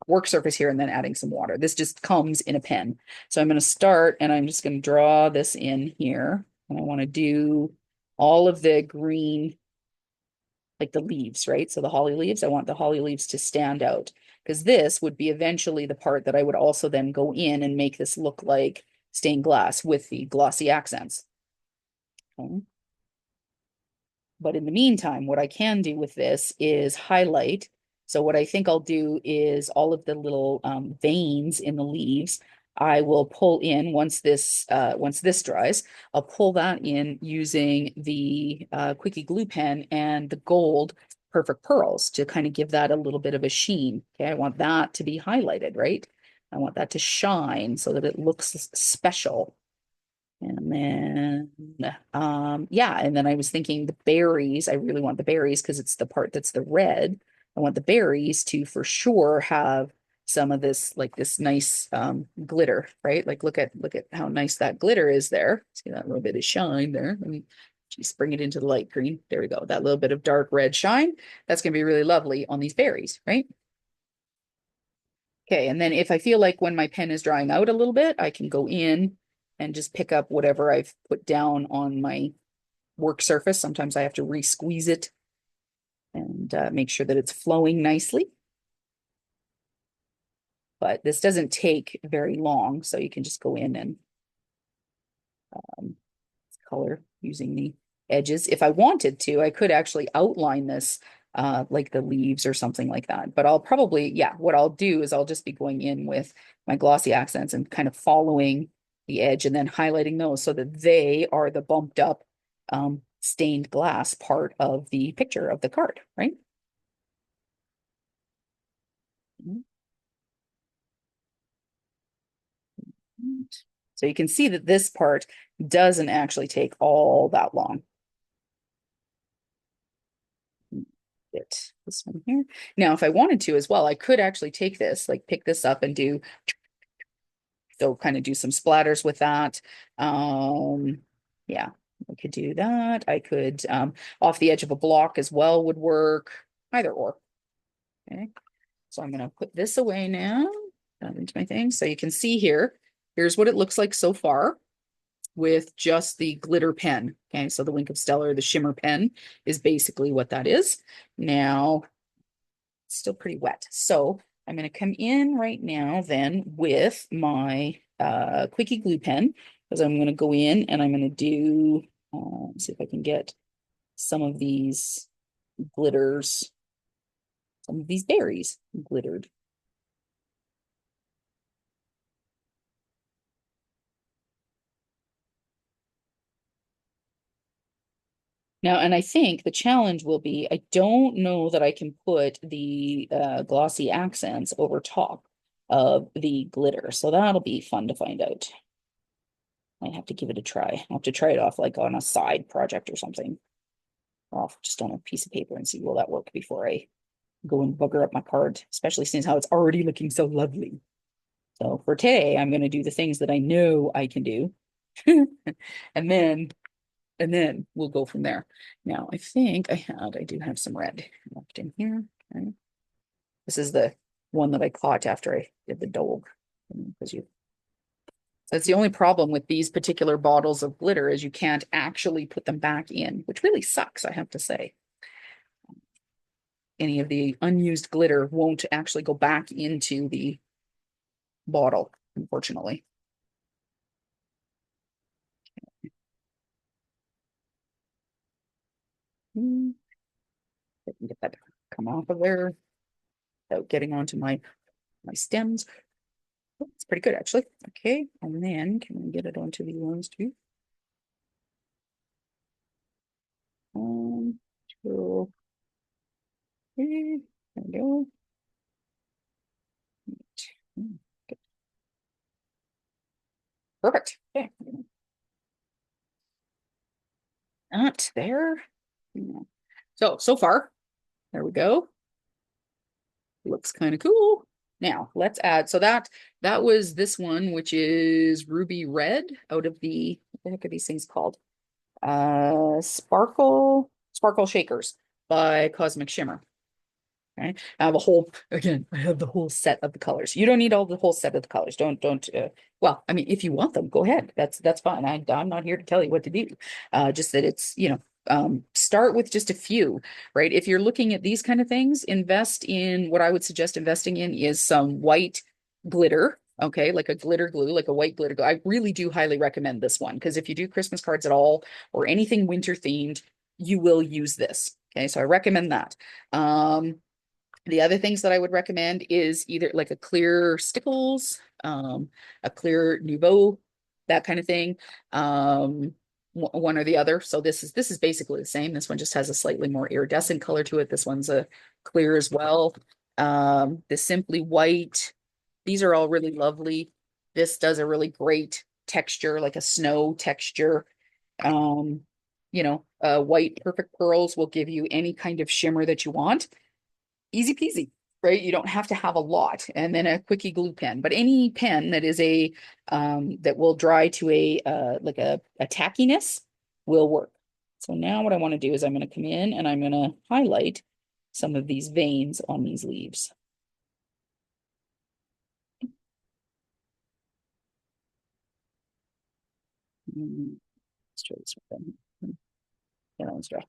work surface here, and then adding some water. This just comes in a pen. So I'm going to start and I'm just going to draw this in here. And I want to do all of the green, like the leaves, right? So the holly leaves, I want the holly leaves to stand out because this would be eventually the part that I would also then go in and make this look like stained glass with the glossy accents. Okay. But in the meantime, what I can do with this is highlight. So what I think I'll do is all of the little veins in the leaves, I will pull in once this dries, I'll pull that in using the Quickie glue pen and the gold perfect pearls to kind of give that a little bit of a sheen. Okay, I want that to be highlighted, right? I want that to shine so that it looks special. And then, yeah, and then I was thinking the berries, I really want the berries because it's the part that's the red. I want the berries to for sure have some of this, like this nice glitter, right? Like look at how nice that glitter is there. See that little bit of shine there. Let me just bring it into the light green. There we go. That little bit of dark red shine. That's gonna be really lovely on these berries, right? Okay, and then if I feel like when my pen is drying out a little bit, I can go in and just pick up whatever I've put down on my work surface. Sometimes I have to re-squeeze it and make sure that it's flowing nicely. But this doesn't take very long, so you can just go in and um, color using the edges. If I wanted to, I could actually outline this like the leaves or something like that. But I'll probably, yeah, what I'll do is I'll just be going in with my glossy accents and kind of following the edge and then highlighting those so that they are the bumped up stained glass part of the picture of the card, right? So you can see that this part doesn't actually take all that long. This one here. Now, if I wanted to as well, I could actually take this, like pick this up and do, so kind of do some splatters with that. Yeah, I could do that. I could, off the edge of a block as well would work, either or. Okay, so I'm gonna put this away now, into my thing. So you can see here, here's what it looks like so far with just the glitter pen. Okay, so the Wink of Stellar, the shimmer pen is basically what that is. Now, it's still pretty wet. So I'm going to come in right now then with my Quickie glue pen because I'm going to go in and I'm going to do, see if I can get some of these glitters, some of these berries glittered. Now, and I think the challenge will be, I don't know that I can put the glossy accents over top of the glitter. So that'll be fun to find out. I have to give it a try. I'll have to try it off like on a side project or something. Off just on a piece of paper and see will that work before I go and bugger up my card, especially since how it's already looking so lovely. So for today, I'm going to do the things that I know I can do. and then and then we'll go from there. Now, I think I do have some red left in here. Okay. This is the one that I caught after I did the dog. Because you, that's the only problem with these particular bottles of glitter is you can't actually put them back in, which really sucks, I have to say. Any of the unused glitter won't actually go back into the bottle, unfortunately. Hmm, I can get that to come off of there without getting onto my stems. Oh, it's pretty good actually. Okay, and then can we get it onto the ones too? One, two, three. There we go. Perfect. Okay. Not there. Yeah. So far, there we go. Looks kind of cool. Now let's add, so that was this one, which is ruby red out of what the heck are these things called? Sparkle Shakers by Cosmic Shimmer. Okay. I have a whole, again, I have the whole set of the colors. You don't need all the whole set of the colors. Don't, well, I mean, if you want them, go ahead. That's fine. I'm not here to tell you what to do. Just that it's, start with just a few, right? If you're looking at these kind of things, invest in what I would suggest investing in is some white glitter. Okay, like a glitter glue, like a white glitter glue. I really do highly recommend this one because if you do Christmas cards at all or anything winter themed, you will use this. Okay, so I recommend that. The other things that I would recommend is either like a clear Stickles, a clear Nouveau, that kind of thing. One or the other. So this is basically the same. This one just has a slightly more iridescent color to it. This one's a clear as well. The Simply White, these are all really lovely. This does a really great texture, like a snow texture. Um, White Perfect Pearls will give you any kind of shimmer that you want. Easy peasy, right? You don't have to have a lot. And then a quickie glue pen, but any pen that is that will dry to like a tackiness will work. So now what I want to do is I'm going to come in and I'm going to highlight some of these veins on these leaves. Let's try this one. Yeah, let's try.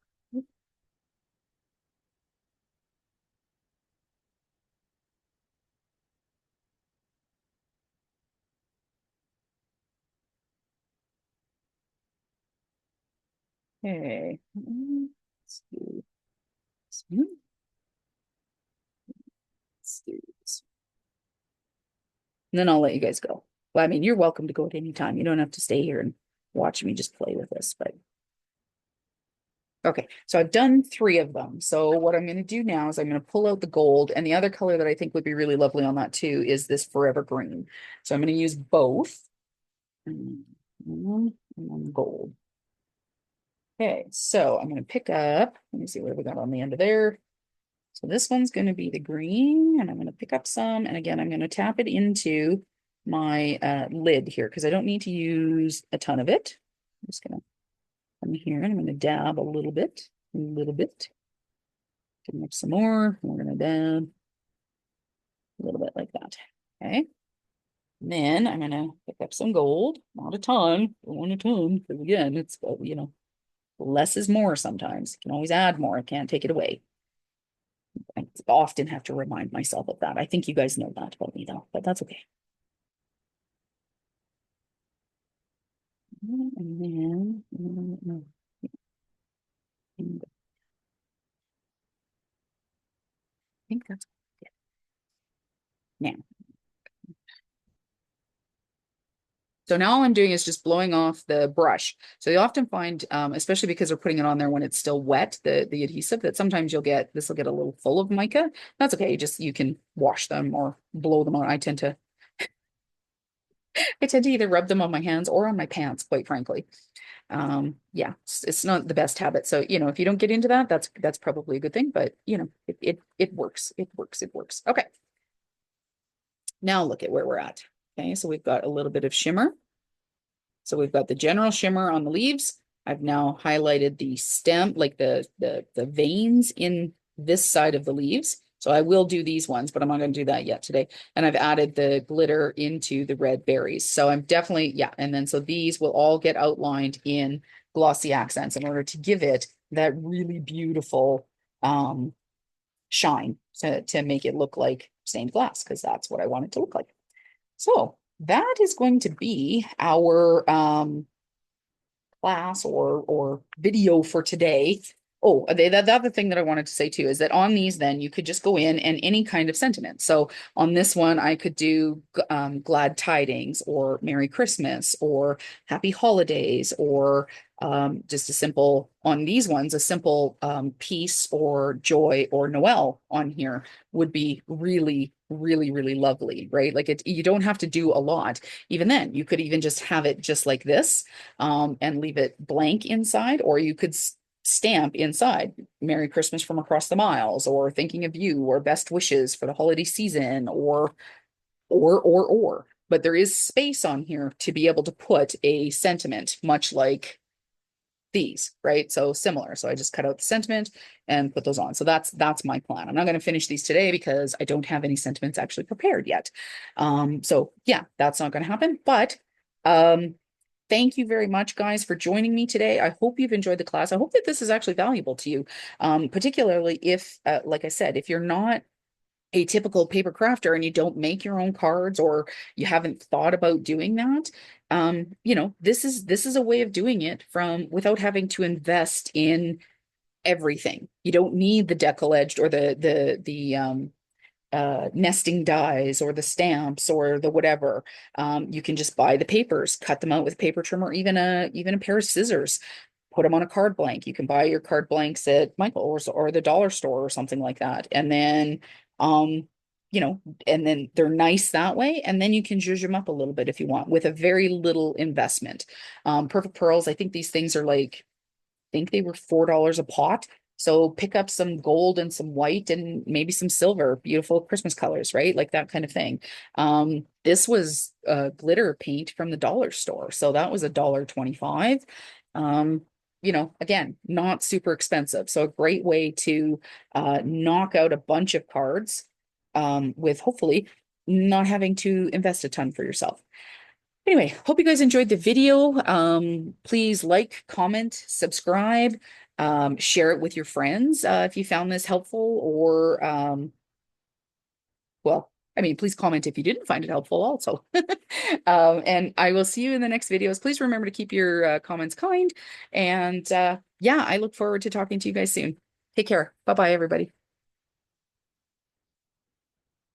Okay. Let's do this one. Let's do this. And then I'll let you guys go. Well, I mean, you're welcome to go at any time. You don't have to stay here and watch me just play with this, but okay, so I've done three of them. So what I'm going to do now is I'm going to pull out the gold, and the other color that I think would be really lovely on that too is this Forever Green. So I'm going to use both. And then gold. Okay, so I'm going to pick up, let me see what we got on the end of there. So this one's going to be the green, and I'm going to pick up some, and again, I'm going to tap it into my lid here because I don't need to use a ton of it. I'm just going to come here and I'm going to dab a little bit, Getting up some more. We're going to dab a little bit like that. Okay. And then I'm going to pick up some gold, not a ton, don't want a ton, because again, it's, less is more sometimes. You can always add more. I can't take it away. I often have to remind myself of that. I think you guys know that about me though, but that's okay. And then, I think that's it. Now, so now all I'm doing is just blowing off the brush. So you often find, especially because they're putting it on there when it's still wet, the adhesive, that sometimes this will get a little full of mica. That's okay. You can wash them or blow them out. I tend to either rub them on my hands or on my pants, quite frankly. Yeah, it's not the best habit. So, if you don't get into that, that's probably a good thing, but it works. It works. It works. Okay. Now look at where we're at. Okay, so we've got a little bit of shimmer. So we've got the general shimmer on the leaves. I've now highlighted the stem, like the veins in this side of the leaves. So I will do these ones, but I'm not going to do that yet today. And I've added the glitter into the red berries. So I'm definitely, yeah. And then so these will all get outlined in glossy accents in order to give it that really beautiful shine to make it look like stained glass, because that's what I want it to look like. So that is going to be our class or video for today. Oh, the other thing that I wanted to say too is that on these, then you could just go in and any kind of sentiment. So on this one, I could do glad tidings or Merry Christmas or Happy Holidays or Just a simple, on these ones, a simple peace or joy or Noel on here would be really, really, really lovely, right? Like it, you don't have to do a lot. Even then, you could even just have it just like this, and leave it blank inside, or you could stamp inside Merry Christmas from across the miles, or thinking of you, or best wishes for the holiday season, or. But there is space on here to be able to put a sentiment, much like these, right? So similar. So I just cut out the sentiment and put those on. So that's my plan. I'm not going to finish these today because I don't have any sentiments actually prepared yet. So yeah, that's not going to happen. But thank you very much, guys, for joining me today. I hope you've enjoyed the class. I hope that this is actually valuable to you, particularly if, like I said, if you're not a typical paper crafter and you don't make your own cards, or you haven't thought about doing that, this is a way of doing it from without having to invest in everything. You don't need the decal edged or the nesting dies or the stamps or the whatever. You can just buy the papers, cut them out with paper trimmer, or even a pair of scissors, put them on a card blank. You can buy your card blanks at Michael's or the dollar store or something like that. And then, um, and then they're nice that way. And then you can zhuzh them up a little bit if you want with a very little investment. Perfect Pearls, I think these things are like, I think they were $4 a pot. So pick up some gold and some white and maybe some silver, beautiful Christmas colors, right? Like that kind of thing. This was glitter paint from the dollar store. So that was $1.25. Again, not super expensive. So a great way to knock out a bunch of cards, with hopefully not having to invest a ton for yourself. Anyway, hope you guys enjoyed the video. Please like, comment, subscribe, share it with your friends if you found this helpful, or well, I mean, please comment if you didn't find it helpful also. And I will see you in the next videos. Please remember to keep your comments kind. And yeah, I look forward to talking to you guys soon. Take care. Bye-bye, everybody.